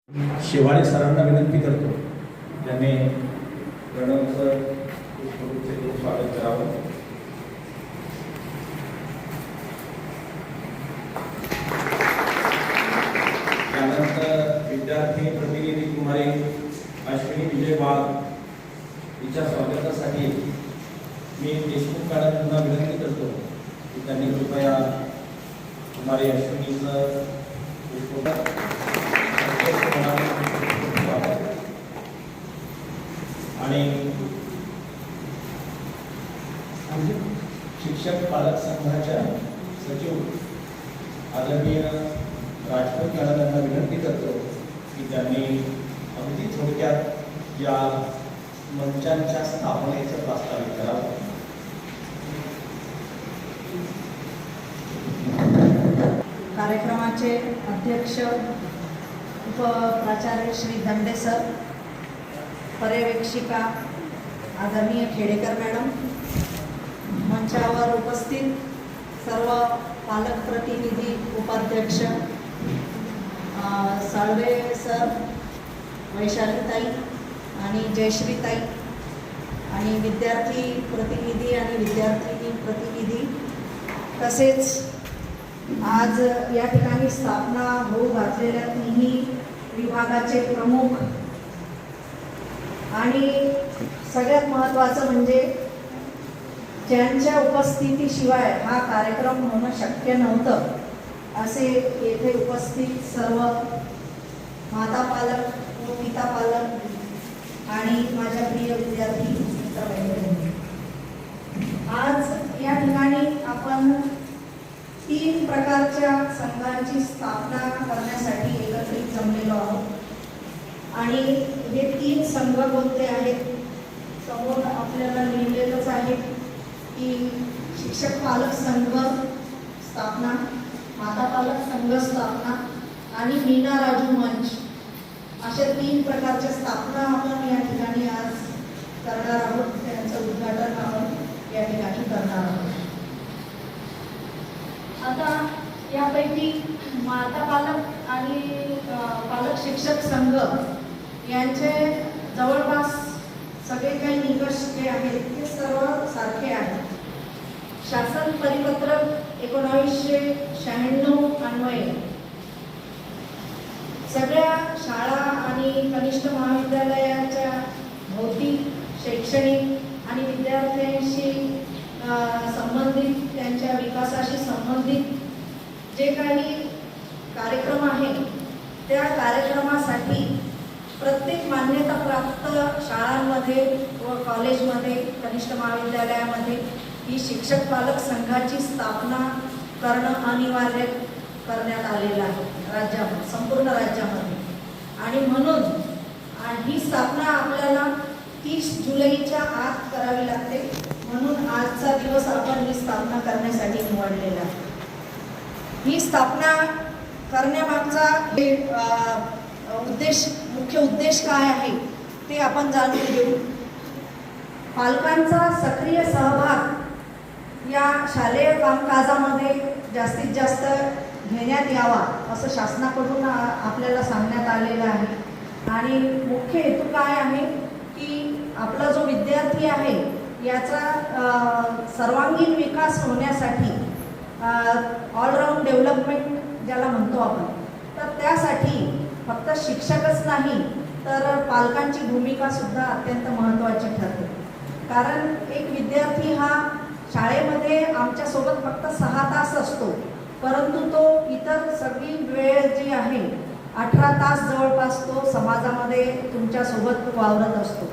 शेवाळे सरांना विनंती करतो त्यांनी प्रणवचं स्वागत करावं. त्यानंतर विद्यार्थी प्रतिनिधी कुमारी अश्विनी विजय वाघ तिच्या स्वागतासाठी मी देशमुख मॅडमना विनंती करतो की त्यांनी कृपया कुमारी अश्विनीचं आणि शिक्षक पालक संघाच्या सचिव आदरणीय राजपूत मॅडम यांना विनंती करतो की त्यांनी अगदी थोडक्यात या मंचांच्या स्थापनेचं प्रस्तावित करावं. कार्यक्रमाचे अध्यक्ष उपप्राचार्य श्री दंडे सर, पर्यवेक्षिका आदरणीय खेडेकर मॅडम, मंचावर उपस्थित सर्व पालक प्रतिनिधी, उपाध्यक्ष साळवे सर, वैशालीताई आणि जयश्रीताई आणि विद्यार्थी प्रतिनिधी आणि विद्यार्थिनी प्रतिनिधी, तसेच आज या ठिकाणी स्थापना होऊ घातलेल्या तिन्ही विभागाचे प्रमुख आणि सगळ्यात महत्त्वाचं म्हणजे ज्यांच्या उपस्थितीशिवाय हा कार्यक्रम होणं शक्य नव्हतं असे येथे उपस्थित सर्व माता पालक व पिता पालक आणि माझ्या प्रिय विद्यार्थी मित्रमैत्रिणी, आज या ठिकाणी आपण 3 प्रकारच्या संघांची स्थापना करण्यासाठी एकत्रित जमलेलो आहोत. आणि हे 3 संघ कोणते आहेत? समोर आपल्याला लिहिलेलंच आहे की शिक्षक पालक संघ स्थापना, माता पालक संघ स्थापना आणि मीना राजू मंच, अशा 3 प्रकारच्या स्थापना आपण या ठिकाणी आज करणार आहोत. त्यांचं उद्घाटन आपण या ठिकाणी करणार आहोत. आता यापैकी माता पालक आणि पालक शिक्षक संघ यांचे जवळपास सगळे काही निकष जे आहेत ते सर्व सारखे आहेत. शासन परिपत्रक 1996 अन्वये सगळ्या शाळा आणि कनिष्ठ महाविद्यालयाच्या भौतिक, शैक्षणिक आणि विद्यार्थ्यांशी संबंधित, त्यांच्या विकासाशी संबंधित जे काही कार्यक्रम आहेत त्या कार्यक्रमासाठी प्रत्येक मान्यताप्राप्त शाळांमध्ये व कॉलेजमध्ये, कनिष्ठ महाविद्यालयामध्ये ही शिक्षक पालक संघाची स्थापना करणं अनिवार्य करण्यात आलेलं आहे राज्यामध्ये, संपूर्ण राज्यामध्ये. आणि म्हणून ही स्थापना आपल्याला 30 जुलैच्या आत करावी लागते. म्हणून आजचा दिवस आपण ही स्थापना करण्यासाठी निवडलेला आहे. ही स्थापना करण्यामागचा मुख्य उद्देश काय आहे ते आपण जाणून घेऊ. पालकांचा सक्रिय सहभाग या शालेय कामकाजामध्ये जास्तीत जास्त घेण्यात यावा असं शासनाकडून आपल्याला सांगण्यात आलेलं आहे. आणि मुख्य हेतू काय आहे की आपला जो विद्यार्थी आहे याचा सर्वांगीण विकास होण्यासाठी, ऑलराऊंड डेव्हलपमेंट ज्याला म्हणतो आपण, तर त्यासाठी फक्त शिक्षकच नाही तर पालकांची भूमिका सुद्धा अत्यंत महत्त्वाची ठरते. कारण एक विद्यार्थी हा शाळेमध्ये आमच्यासोबत फक्त 6 तास असतो, परंतु तो इतर सगळी वेळ जी आहे 18 तास जवळपास तो समाजामध्ये तुमच्यासोबत वावरत असतो.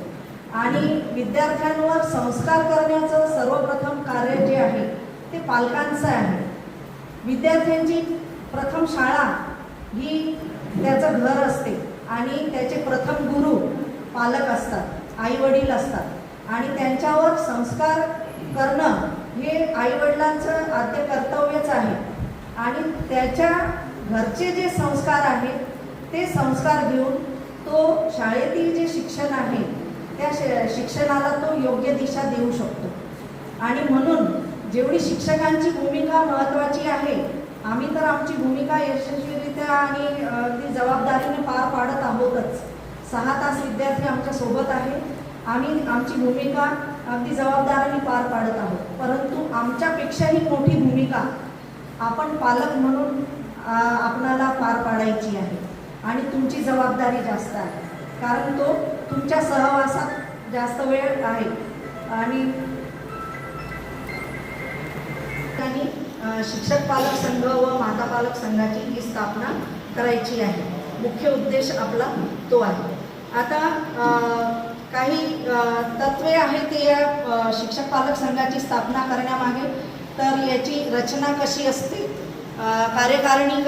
आणि विद्यार्थ्यांवर संस्कार करण्याचं सर्वप्रथम कार्य जे आहे ते पालकांचं आहे. विद्यार्थ्यांची प्रथम शाळा ही त्याचं घर असते आणि त्याचे प्रथम गुरु पालक असतात, आईवडील असतात. आणि त्यांच्यावर संस्कार करणं हे आईवडिलांचं आद्य कर्तव्यच आहे. आणि त्याच्या घरचे जे संस्कार आहेत ते संस्कार घेऊन तो शाळेतील जे शिक्षण आहे त्या शिक्षणाला तो योग्य दिशा देऊ शकतो. आणि म्हणून जेवढी शिक्षकांची भूमिका महत्त्वाची आहे, आम्ही तर आमची भूमिका यशस्वीरित्या आणि अगदी जबाबदारीने पार पाडत आहोत. 6 तास विद्यार्थी आमच्या सोबत आहे. आम्ही आमची भूमिका अगदी जबाबदारीने पार पाडत आहोत. परंतु आमच्यापेक्षाही मोठी भूमिका आपण पालक म्हणून आपणाला पार पाडायची आहे आणि तुमची जबाबदारी जास्त आहे, कारण तो तुमच्या सहवासात जास्त वेळ आहे. आणि शिक्षक पालक संघ व माता पालक संघाची ही स्थापना करायची आहे. मुख्य उद्देश आपला तो आहे. आता काही तत्वे आहेत या शिक्षक पालक संघाची स्थापना करण्यामागे. तर याची रचना कशी असते, कार्यकारिणी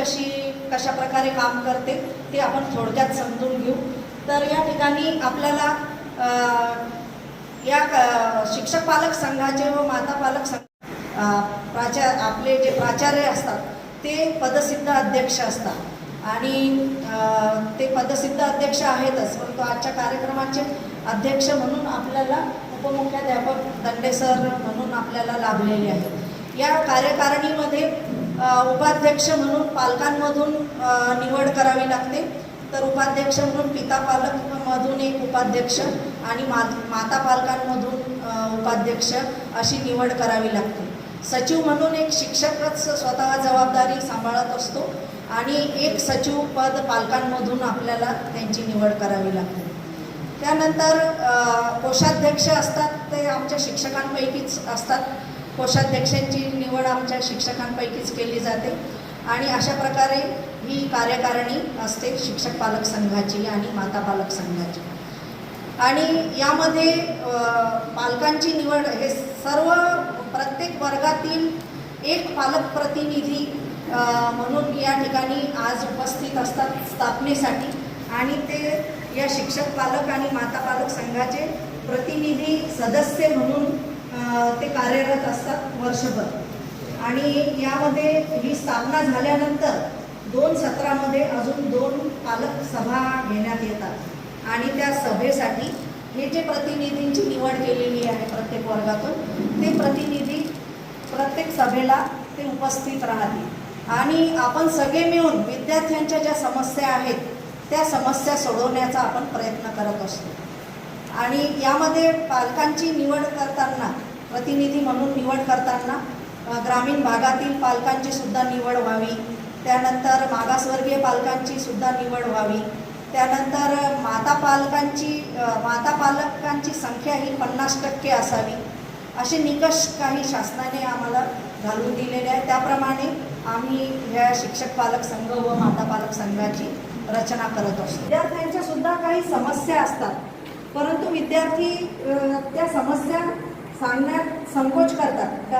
कशा प्रकारे काम करते ते आपण थोडक्यात समजून घेऊ. तर या ठिकाणी आपल्याला या शिक्षक पालक संघाचे व माता पालक संघ आपले जे प्राचार्य असतात ते पदसिद्ध अध्यक्ष असतात आणि ते पदसिद्ध अध्यक्ष आहेतच, परंतु आजच्या कार्यक्रमाचे अध्यक्ष म्हणून आपल्याला उपमुख्याध्यापक दंडे सर म्हणून आपल्याला लाभलेले आहेत. या कार्यकारिणीमध्ये उपाध्यक्ष म्हणून पालकांमधून निवड करावी लागते. तर उपाध्यक्ष म्हणून पिता पालकमधून एक उपाध्यक्ष आणि माता पालकांमधून उपाध्यक्ष अशी निवड करावी लागते. सचिव म्हणून एक शिक्षकच स्वतः जबाबदारी सांभाळत असतो आणि एक सचिव पद पालकांमधून आपल्याला त्यांची निवड करावी लागते. त्यानंतर कोषाध्यक्ष असतात, ते आमच्या शिक्षकांपैकीच असतात. कोषाध्यक्षांची निवड आमच्या शिक्षकांपैकीच केली जाते आणि अशा प्रकारे ही कार्यकारिणी असते शिक्षक पालक संघाची आणि माता पालक संघाची. आणि यामध्ये पालकांची निवड हे सर्व प्रत्येक वर्गातील एक पालक प्रतिनिधी म्हणून या ठिकाणी आज उपस्थित असतात स्थापनेसाठी आणि ते या शिक्षक पालक आणि माता पालक संघाचे प्रतिनिधी सदस्य म्हणून ते कार्यरत असतात वर्षभर. आणि यामध्ये ही स्थापना झाल्यानंतर 2 सत्रामध्ये अजून 2 पालक सभा घेण्यात येतात आणि त्या सभेसाठी हे जे प्रतिनिधींची निवड केलेली आहे प्रत्येक वर्गातून, ते प्रतिनिधी प्रत्येक सभेला ते उपस्थित राहतील आणि आपण सगळे मिळून विद्यार्थ्यांच्या ज्या समस्या आहेत त्या समस्या सोडवण्याचा आपण प्रयत्न करत असतो. आणि यामध्ये पालकांची निवड करताना, प्रतिनिधी म्हणून निवड करताना ग्रामीण भागातील पालकांची सुद्धा निवड व्हावी, त्यानंतर मागासवर्गीय पालकांची सुद्धा निवड व्हावी, त्यानंतर माता पालकांची संख्या ही 50% असावी, असे निकष काही शासनाने आम्हाला घालून दिलेले आहे. त्याप्रमाणे आम्ही ह्या शिक्षक पालक संघ व माता पालक संघाची रचना करत असतो. विद्यार्थ्यांच्या सुद्धा काही समस्या असतात, परंतु विद्यार्थी त्या समस्या सांगण्यात संकोच करतात.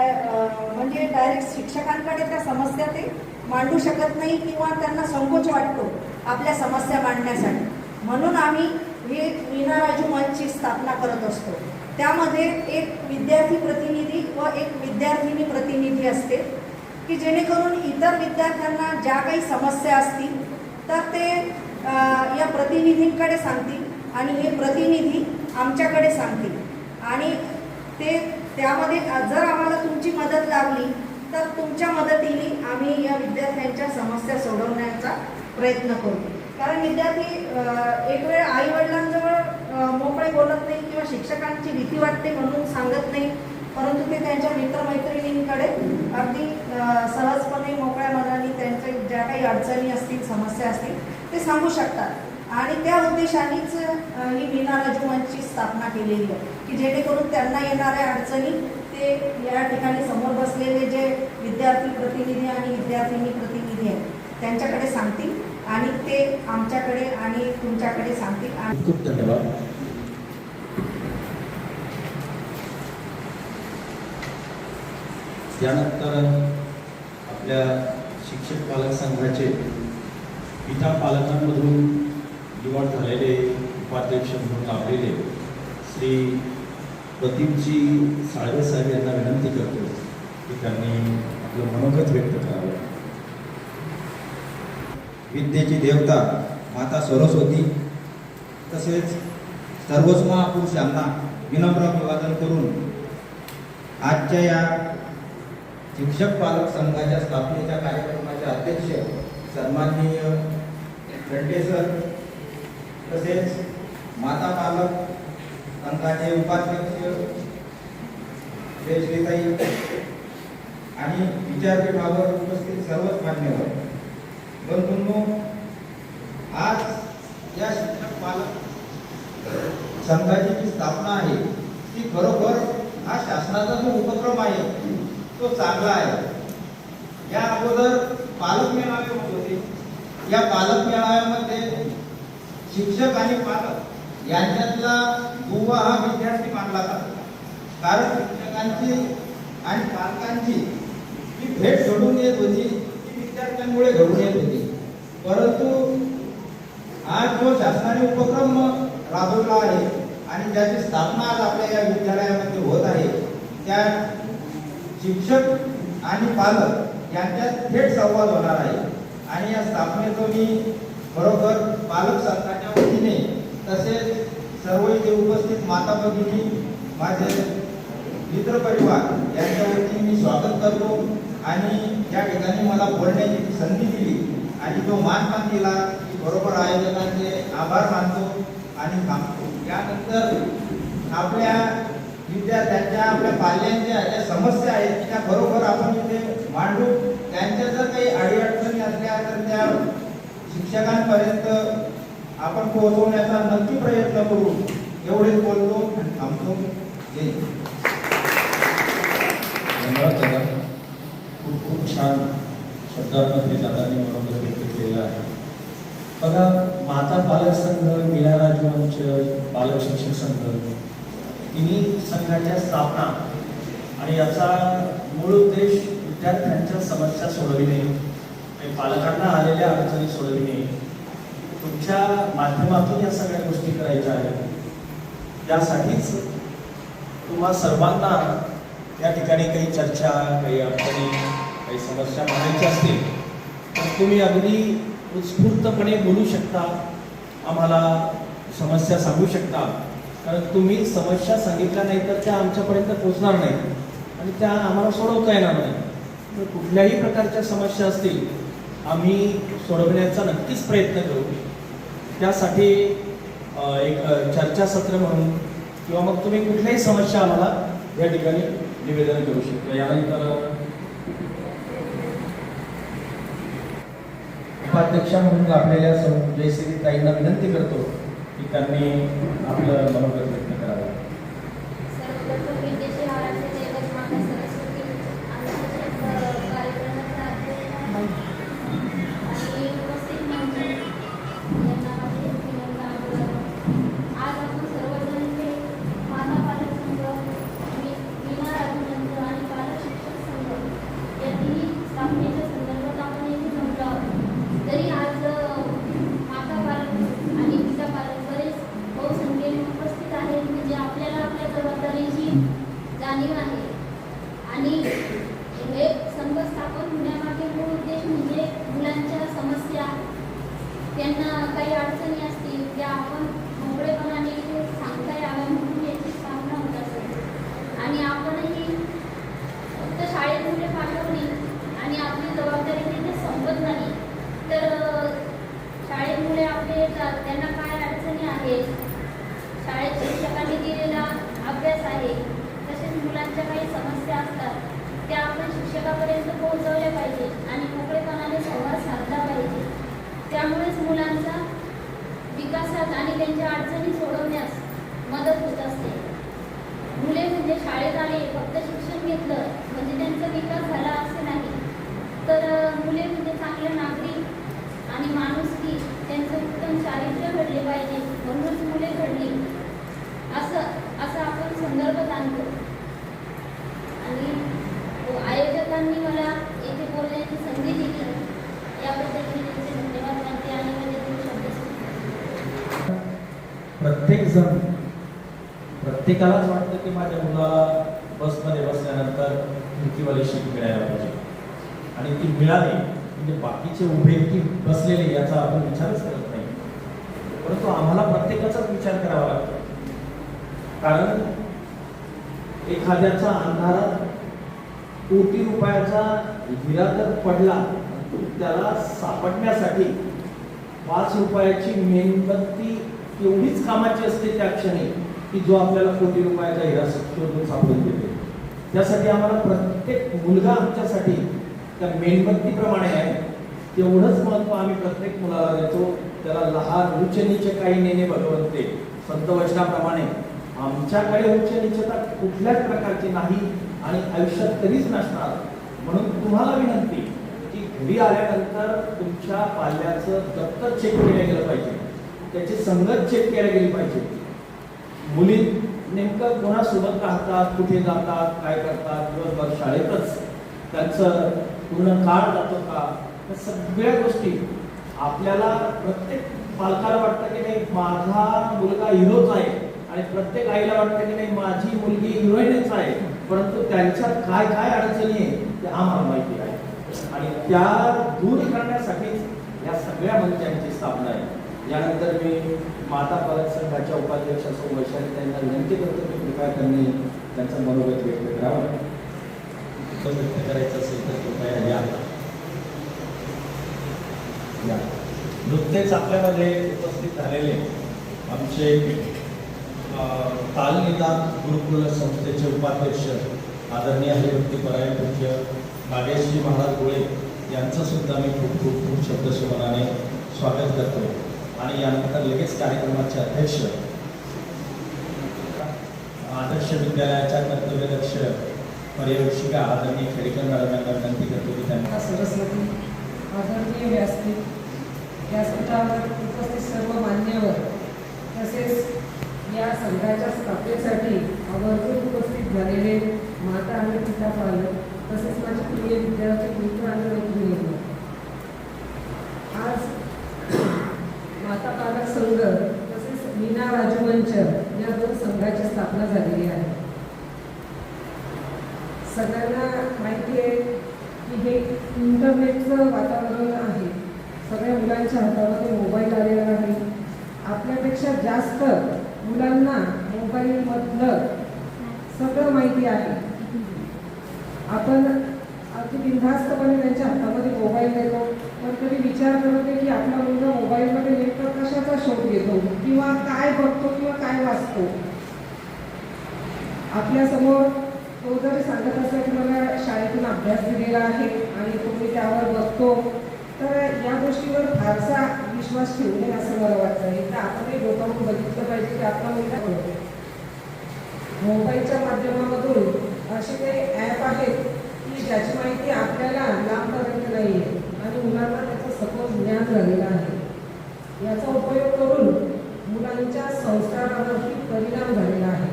म्हणजे डायरेक्ट शिक्षकांकडे त्या समस्या ते मांडू शकत नाही किंवा त्यांना संकोच वाटतो आपल्या समस्या मांडण्यासाठी. म्हणून आम्ही हे मीना राजू मंचची स्थापना करत असतो. त्यामध्ये एक विद्यार्थी प्रतिनिधी व एक विद्यार्थिनी प्रतिनिधी असते की जेणेकरून इतर विद्यार्थ्यांना ज्या काही समस्या असतील तर ते या प्रतिनिधींकडे सांगतील आणि हे प्रतिनिधी आमच्याकडे सांगतील आणि त्यामध्ये जर आम्हाला तुमची मदत लागली तर तुमच्या मदतीने आम्ही या विद्यार्थ्यांच्या समस्या सोडवण्याचा प्रयत्न करू. कारण विद्यार्थी एक वेळ आईवडिलांजवळ मोकळे बोलत नाही किंवा शिक्षकांची भीती वाटते म्हणून सांगत नाही, परंतु ते त्यांच्या मित्रमैत्रिणींकडे अगदी सहजपणे मोकळ्या मनाने त्यांच्या ज्या काही अडचणी असतील, समस्या असतील ते सांगू शकतात. आणि त्या उद्देशानेच ही मीना राजू मंचची स्थापना केलेली आहे की जेणेकरून त्यांना येणाऱ्या अडचणी ते या ठिकाणी समोर बसलेले जे विद्यार्थी प्रतिनिधी आणि विद्यार्थिनी प्रतिनिधी आहेत त्यांच्याकडे सांगतील आणि ते आमच्याकडे आणि तुमच्याकडे सांगतील. आणि खूप धन्यवाद. त्यानंतर आपल्या शिक्षक पालक संघाचे पिता पालकांमधून निवड झालेले उपाध्यक्ष म्हणून लाभलेले श्री प्रदीपजी साळवे साहेब यांना विनंती करतो की त्यांनी आपलं मनोगत व्यक्त करावं. विद्येची देवता माता सरस्वती तसेच सर्वच महापुरुषांना विनम्र अभिवादन करून आजच्या या शिक्षक पालक संघाच्या स्थापनेच्या कार्यक्रमाचे अध्यक्ष सन्माननीय दंडे सर तसेच पालक संघाचे उपाध्यक्ष जयश्रीताई आणि विद्यापीठावर उपस्थित सर्वच मान्यवर बंधूंनो, आज या शिक्षक पालक संघाची जी स्थापना आहे ती खरोखर हा शासनाचा जो उपक्रम आहे तो चांगला आहे। या अगोदर पालक मेळावे होत होते। या पालक मेळाव्यामध्ये शिक्षक आणि पालक यांच्यातला दुवा हा विद्यार्थी मानला जातो, कारण शिक्षकांची आणि पालकांची जी भेट घडून येत होती ती विद्यार्थ्यांमुळे घडून येत होती। परंतु आज जो शासनाने उपक्रम राबवला आहे आणि ज्याची स्थापना आज आपल्या या विद्यालयामध्ये होत आहे, त्या शिक्षक आणि पालक यांच्यात थेट संवाद होणार आहे। आणि या स्थापनेचं मी खरोखर पालक संघाच्या वतीने तसेच सर्व इथे उपस्थित माता भगिनी, माझे मित्र परिवार यांच्या वतीने मी स्वागत करतो आणि या ठिकाणी मला बोलण्याची संधी दिली आणि जो मानपान दिला बरोबर आयोजकांचे आभार मानतो आणि थांबतो। यानंतर आपल्या विद्यार्थ्यांच्या आपल्या पाल्यांच्या ज्या समस्या आहेत त्या बरोबर आपण इथे मांडू। त्यांच्या जर काही अडीअडचणी असल्या तर त्या शिक्षकांपर्यंत आपण पोहोचवण्याचा नक्की प्रयत्न करू। एवढेच बोलतो आणि थांबतो। जय हिंद। धन्यवाद दादा, खूप खूप छान शब्दांमध्ये दादांनी मनोगत व्यक्त केलेलं आहे। बघा, माता पालक संघ, मीरा राजवंश पालक शिक्षक संघ, तिन्ही संघाच्या स्थापना आणि याचा मूळ उद्देश विद्यार्थ्यांच्या समस्या सोडविणे आणि पालकांना आलेल्या अडचणी सोडविणे, तुमच्या माध्यमातून या सगळ्या गोष्टी करायच्या आहेत। यासाठीच तुम्हा सर्वांना या ठिकाणी काही चर्चा, काही अडचणी, काही समस्या मांडायच्या असतील तर तुम्ही अगदी उत्स्फूर्तपणे बोलू शकता, आम्हाला समस्या सांगू शकता। कारण तुम्ही समस्या सांगितल्या नाही तर त्या आमच्यापर्यंत पोहोचणार नाहीत आणि त्या आम्हाला सोडवता येणार नाही। तर कुठल्याही प्रकारच्या समस्या असतील आम्ही सोडवण्याचा नक्कीच प्रयत्न करू। त्यासाठी एक चर्चासत्र म्हणून किंवा मग तुम्ही कुठल्याही समस्या आम्हाला या ठिकाणी निवेदन करू शकता। यानंतर उपाध्यक्षा म्हणून आपल्याला जयश्रीताईंना विनंती करतो की त्यांनी आपलं मनोगत व्यक्त करावं। सर्वप्रथम विद्येची आराध्य दैवत माता सरस्वती आमच्या कार्यक्रमाचा अध्यक्ष आणि उपस्थित मंत्री यांना माझे विनंती आहे। आज आपण सर्वजण इथे माता पालक संघ, मीना राजवंश आणि पालक शिक्षक संघ या तिन्ही स्थापनेच्या संदर्भात आपण इथे जमलो आहोत। तरी आज माता पालक आणि पिता पालक बरेच बहुसंख्येने उपस्थित आहेत, म्हणजे आपल्याला आपल्या जबाबदारीची जाणीव आहे। आणि हे संघ स्थापन होण्यामागे मूळ उद्देश म्हणजे मुलांच्या समस्या, त्यांना काही अडचणी असतील त्या आपण मोकळेपणाने इथे सांगता याव्या म्हणून याची स्थापना होत असते। आणि आपणही फक्त शाळेत मुले पाठवली आणि आपली जबाबदारी तिथे संपत नाही, तर शाळेत मुले आपले येतात, त्यांना काय अडचणी आहेत, शाळेत शिक्षकांनी दिलेला अभ्यास आहे, तसेच मुलांच्या काही समस्या असतात त्या आपण शिक्षकापर्यंत पोहोचवल्या पाहिजे आणि मोकळेपणाने संवाद साधला पाहिजे। त्यामुळेच मुलांचा विकासात आणि त्यांच्या अडचणी सोडवण्यास मदत होत असते। मुले म्हणजे शाळेत आले, फक्त शिक्षण घेतलं म्हणजे त्यांचा विकास झाला असे नाही, तर मुले म्हणजे चांगले नागरिक आणि माणुसकी, त्यांचं उत्तम चारित्र्य घडले पाहिजे, म्हणूनच मुले घडली असं आपण संदर्भात आणतो। आणि आयोजकांनी मला येथे बोलण्याची संधी दिली याबद्दल मी त्यांचे धन्यवाद मानते आणि माझे 2 शब्द सांगते। प्रत्येकालाच वाटतं की माझ्या मुलाला बसमध्ये बसल्यानंतर खिडकीवाली शीट मिळायला पाहिजे आणि ती मिळाली म्हणजे बाकीचे उभे की बसलेले याचा आपण विचारच करत नाही। परंतु आम्हाला प्रत्येकाचाच विचार करावा लागतो, कारण एखाद्याचा अंधारात कोटी रुपयाचा हिरा जर पडला त्याला सापडण्यासाठी 5 रुपयाची मेणबत्ती एवढीच कामाची असते त्या क्षणी की जो आपल्याला कोटी रुपयाचा हिरा शोधून सापडून देते. त्यासाठी आम्हाला प्रत्येक मुलगा आमच्यासाठी त्या मेणबत्तीप्रमाणे आहे, तेवढंच महत्त्व आम्ही प्रत्येक मुलाला देतो. त्याला लहान उच्च नीच काही नेणे भगवंते, संत वैष्णवाप्रमाणे आमच्याकडे उच्च नीचता कुठल्याच प्रकारची नाही आणि आयुष्यात कधीच नसणार. म्हणून तुम्हाला विनंती की घरी आल्यानंतर तुमच्या पाल्याचं दप्तर चेक केलं गेलं पाहिजे, त्याची संगत चेक केली गेली पाहिजे. मुली नेमकं कोणासोबत राहतात, कुठे जातात, काय करतात, दिवसभर शाळेतच त्यांचं पूर्ण काळ जातो का, या सगळ्या गोष्टी आपल्याला प्रत्येक पालकाला वाटतं की नाही माझा मुलगा हिरोच आहे आणि प्रत्येक आईला वाटतं की नाही माझी मुलगी हिरोईनच आहे, परंतु त्यांच्यात काय काय अडचणी आहे ते आम्हाला माहिती आहे आणि त्या दूर करण्यासाठी या सगळ्या मंचांची स्थापना आहे. यानंतर मी माता पालक संघाच्या उपाध्यक्ष सौ वैशाली त्यांना विनंती करतो की कृपया त्यांनी त्यांचं मनोगत व्यक्त करावं. व्यक्त करायचं असेल तर कृपया या. नुकतेच आपल्यामध्ये उपस्थित झालेले आमचे तालनिदान गुरुकुल संस्थेचे उपाध्यक्ष आदरणीय हरिभक्तीपरायण पूज्य नागेशजी महाराज गोळे यांचं सुद्धा मी खूप खूप खूप शब्दशुभाने स्वागत करतो. आणि यानंतर लगेच कार्यक्रमाचे अध्यक्ष आदर्श विद्यालयाच्या कर्तव्यदक्ष पर्यवेक्षिका आदरणीय खेडेकर मॅडम यांना विनंती करतो की त्यांना सरस्वती, आदरणीय व्यासपीठ, व्यासपीठावर उपस्थित सर्व मान्यवर, तसेच या संघाच्या स्थापनेसाठी आवर्जून उपस्थित झालेले माता आणि पिता पालक, तसेच माझे प्रिय विद्यार्थी मित्र आणि मैत्रिणी, आज माता पालक संघ तसेच मीना राजू मंच या दोन संघाची स्थापना झालेली आहे. सगळ्यांना माहिती आहे की हे इंटरनेटचं वातावरण आहे, सगळ्या मुलांच्या हातामध्ये मोबाईल आलेला आहे. आपल्यापेक्षा जास्त मुलांना मोबाईलमधलं सगळं माहिती आहे. आपण अगदी बिनधास्तपणे त्यांच्या हातामध्ये मोबाईल देतो, पण कधी विचार करत नाही की आपला मुलगा मोबाईलमध्ये नेमकं कशाचा शोध घेतो किंवा काय बघतो किंवा काय वाचतो. आपल्यासमोर तो जरी सांगत असला की मला शाळेतून अभ्यास दिलेला आहे आणि तुम्ही त्यावर बघतो, तर या गोष्टीवर फारसा विश्वास ठेवू नये असं मला वाटतं. एकदा आपणही डोकावून बघितलं पाहिजे की आपला मुलगा बघतो. मोबाईलच्या माध्यमामधून असे काही ॲप आहेत की ज्याची माहिती आपल्याला लांबपर्यंत नाही आहे आणि मुलांना त्याचं सखोल ज्ञान झालेलं आहे. याचा उपयोग करून मुलांच्या संस्कारावरती परिणाम झालेला आहे.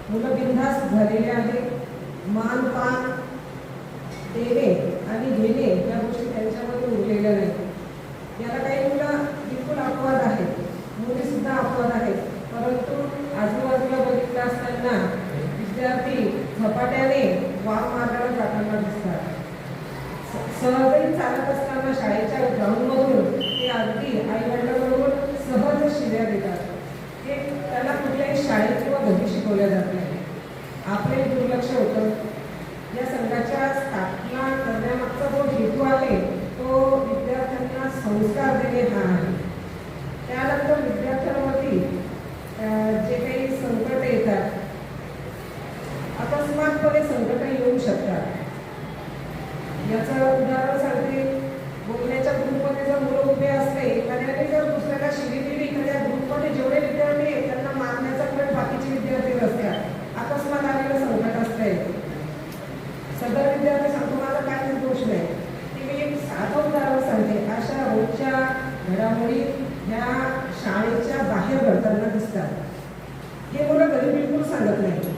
मुलं बिनधास्त झालेले आहे. मान पान देणे आणि घेणे या गोष्टी त्यांच्यामध्ये उरलेल्या नाहीत. याला काही मुलं बिलकुल अपवाद आहेत, मुलीसुद्धा अपवाद आहेत, परंतु आजूबाजूला बघितलं असताना विद्यार्थी झपाट्याने वाम मार्गाला जाताना दिसतात. सहजही चालत असताना शाळेच्या ग्राउंडमधून ते अगदी आईवडिलांबरोबर सहज शिव्या देतात. हे त्याला कुठल्याही शाळेत किंवा घरी शिकवल्या जात नाही. आपले दुर्लक्ष होतं. या संघाच्या स्थापना करण्यामागचा जो हेतू आहे तो विद्यार्थ्यांना संस्कार देणे हा आहे. त्यानंतर विद्यार्थ्यांवरती जे काही संकट येतात, अकस्मातपणे संकट येऊ शकतात. याचं उदाहरण सांगते. बोलण्याच्या ग्रुपमध्ये जर मुलं उभे असले, एखाद्याने जर दुसऱ्याला शिवी दिली, एखाद्या ग्रुपमध्ये जेवढे विद्यार्थी आहेत त्यांना मारण्याचा कळ बाकीचे विद्यार्थी असतात. अकस्मात आलेलं संकट असतंय. सदर विद्यार्थी सांगतो माझा काय दोष नाही. ते मी एक साधं उदाहरण सांगते. अशा रोजच्या घडामोडी ह्या शाळेच्या बाहेर घडताना दिसतात. हे मुलं घरी बिलकुल सांगत नाही,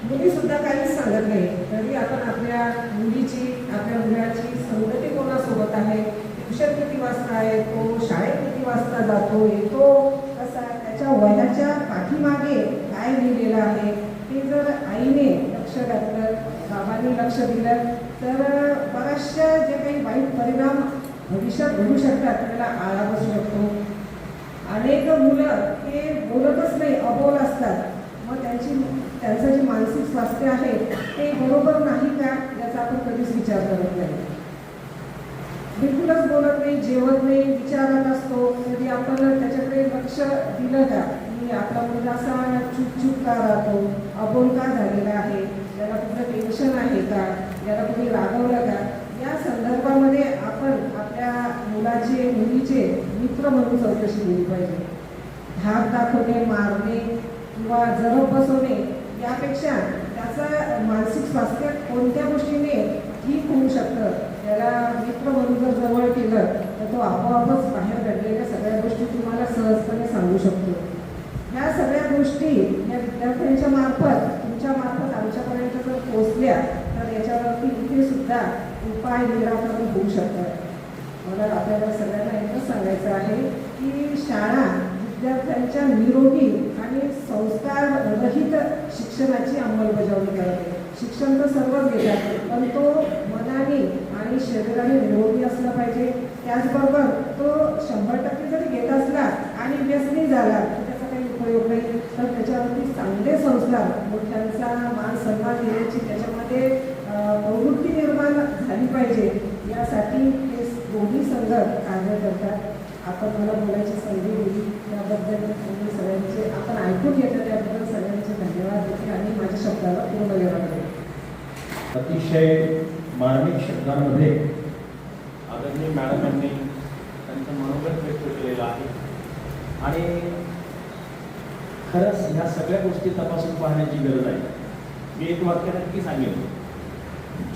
मुलीसुद्धा काहीच सांगत नाही. तरी आपण आपल्या मुलीची, आपल्या मुलाची संगती कोणासोबत आहे, ट्युशन किती वाजता आहे, तो शाळेत किती वाजता जातो, येतो कसा, त्याच्या वयाच्या पाठीमागे काय लिहिलेलं आहे, ते जर आईने लक्ष घातलं, बाबांनी लक्ष दिलं, तर बऱ्याचशा जे काही वाईट परिणाम भविष्यात घडू शकतात त्याला आळा बसू शकतो. अनेक मुलं हे बोलतच नाही, अबोल असतात. मग त्यांचं जे मानसिक स्वास्थ्य आहे ते बरोबर नाही का याचा आपण कधीच विचार करत नाही. बिलकुलच बोलत नाही, जेवत नाही, विचारत असतो, कधी आपण त्याच्याकडे लक्ष दिलं का की आपला मुलगा असा चूप का राहतो, अबोल का झालेला आहे, याला कुठलं टेन्शन आहे का, याला कुणी रागवलं का, या संदर्भामध्ये आपण आपल्या मुलाचे मुलीचे मित्र म्हणून चौकशी केली पाहिजे. धाक दाखवणे, मारणे किंवा जरब बसवणे यापेक्षा त्याचं मानसिक स्वास्थ्य कोणत्या गोष्टीने ठीक होऊ शकतं त्याला मित्र म्हणून जर जवळ केलं तर तो आपोआपच बाहेर घडलेल्या सगळ्या गोष्टी तुम्हाला सहजपणे सांगू शकतो. ह्या सगळ्या गोष्टी या विद्यार्थ्यांच्या मार्फत तुमच्या मार्फत आमच्यापर्यंत जर पोहोचल्या तर याच्यावरती इथे सुद्धा उपाय निराकरण होऊ शकतात. मला आपल्याला सगळ्यांना एकच सांगायचं आहे की शाळा विद्यार्थ्यांच्या निरोगी आणि संस्कार रहित शिक्षणाची अंमलबजावणी करते. शिक्षण तर सर्वच घेतात, पण तो मनाने आणि शरीराने निरोगी असला पाहिजे. त्याचबरोबर तो 100% जरी घेत असला आणि व्यसनी झाला तर त्याचा काही उपयोग नाही. तर त्याच्यावरती चांगले संस्कार, मोठ्यांचा मान सन्मान देण्याची त्याच्यामध्ये प्रवृत्ती निर्माण झाली पाहिजे. यासाठी हे दोन्ही संघ कार्य करतात. आपण मला बोलायची संधी दिली त्याबद्दल तुम्ही सगळ्यांचे आपण ऐकून घेतलं त्याबद्दल सगळ्यांचे धन्यवाद देते आणि माझ्या शब्दाला पूर्ण विराम देते. अतिशय मार्मिक शब्दांमध्ये आदरणीय मॅडम यांनी त्यांचं मनोगत व्यक्त केलेलं आहे आणि खरंच ह्या सगळ्या गोष्टी तपासून पाहण्याची गरज आहे. मी एक वाक्य नक्की सांगेन,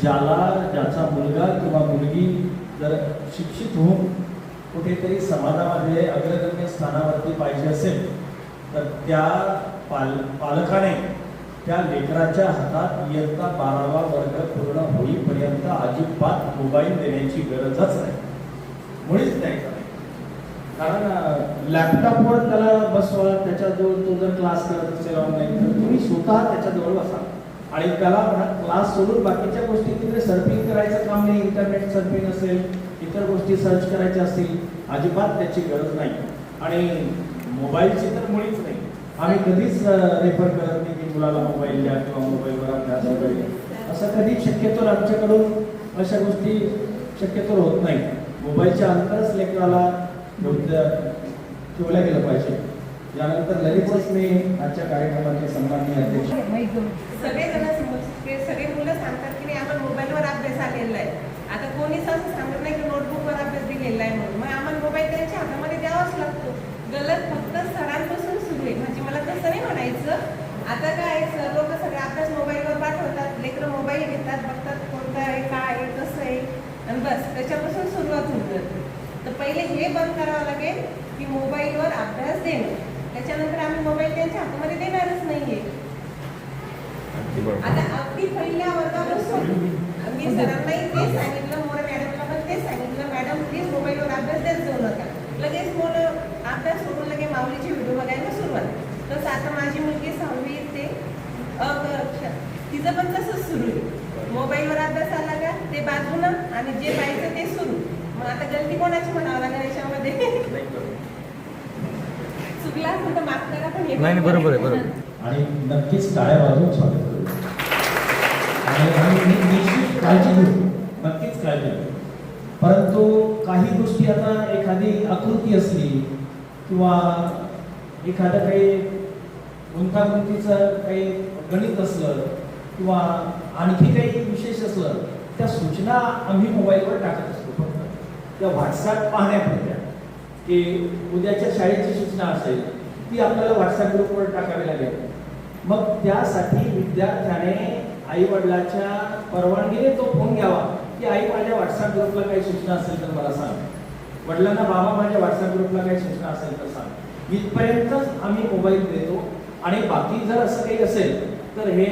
ज्याचा मुलगा किंवा मुलगी जर शिक्षित होऊन कुठेतरी समाजामध्ये अग्रगण्य स्थानावरती पाहिजे असेल तर त्या पालकाने त्या लेकराच्या हातात इयत्ता 12वा वर्ग पूर्ण होईपर्यंत अजिबात मोबाईल देण्याची गरजच नाही, मुळीच द्यायचा नाही. कारण लॅपटॉपवर त्याला बसवा, त्याच्याजवळ तो जर क्लास करत असेल ऑनलाईन तर तुम्ही स्वतः त्याच्याजवळ बसा आणि त्याला क्लास सोडून बाकीच्या गोष्टी तिथे सर्फिंग करायचं काम नाही. इंटरनेट सर्फिंग असेल, इतर गोष्टी सर्च करायच्या असतील, अजिबात त्याची गरज नाही. आणि मोबाईलची तर मुळीच नाही. आम्ही कधीच रेफर करत नाही की मुलाला मोबाईल द्या किंवा मोबाईलवर अभ्यास वगैरे असं कधीच शक्यतो आमच्याकडून अशा गोष्टी शक्यतो होत नाही. मोबाईलच्या अंतरच लेकराला ठेवल्या गेलं पाहिजे. यानंतर लगेचच मी आजच्या कार्यक्रमाचे सन्माननीय अध्यक्ष सगळे मुलं सांगतात की नाही आपण मोबाईलवर अभ्यास आलेला आहे. आता कोणीच असं सांगत नाही की नोटबुकवर अभ्यास दिलेला आहे म्हणून मग आम्हाला मोबाईल त्यांच्या हातामध्ये द्यावाच लागतो. गलत फक्त सरांपासून सुरू आहे. म्हणजे मला तसं नाही म्हणायचं. आता काय लोक सगळे अभ्यास मोबाईलवर पाठवतात, लेकरं मोबाईल घेतात, बघतात कोणतं आहे, काय आहे, कसं आहे आणि बस त्याच्यापासून सुरुवात होऊन जाते. तर पहिले हे बंद करावं लागेल की मोबाईलवर अभ्यास देणं. त्याच्यानंतर आम्ही मोबाईल त्यांच्या हातामध्ये देणारच नाहीये. आता अगदी पहिल्या वर्गापासून मी सरांनाही तेच सांगितलं, मोरे मॅडमला पण तेच सांगितलं, मॅडम प्लीज मोबाईलवर अभ्यास देत जाऊ नका. लगेच मुलं अभ्यास सोडून लगेच माऊलीची व्हिडिओ बघायला सुरुवात. तसं आता माझी मुलगी 6वी ते तिचं पण तसंच सुरू आहे. मोबाईलवर अभ्यास आला का ते बाजूनं आणि जे पाहिजे ते सुरू. मग आता गलती कोणाची म्हणावं लागेल याच्यामध्ये? चुकला असेल तर माफ करा, पण हे बरोबर आहे. आणि नक्कीच टाळ्या वाजवून स्वागत करू आणि आम्ही निश्चित काळजी घेऊ, नक्कीच काळजी घेऊ. परंतु काही गोष्टी आता एखादी आकृती असली किंवा एखादं काही गुंतागुंतीचं काही गणित असलं किंवा आणखी काही विशेष असलं त्या सूचना आम्ही मोबाईलवर टाकत असतो. फक्त त्या व्हॉट्सॲप पाहण्यापुरत्या की उद्याच्या शाळेची सूचना असेल ती आपल्याला व्हॉट्सॲप ग्रुपवर टाकावी लागेल. मग त्यासाठी विद्यार्थ्याने आई वडिलाच्या परवानगीने तो फोन घ्यावा की आई माझ्या व्हॉट्सॲप ग्रुपला काही सूचना असेल तर मला सांग, वडिलांना बाबा माझ्या व्हॉट्सॲप ग्रुपला काही सूचना असेल तर सांग. इथपर्यंतच आम्ही मोबाईल देतो. आणि बाकी जर असं काही असेल तर हे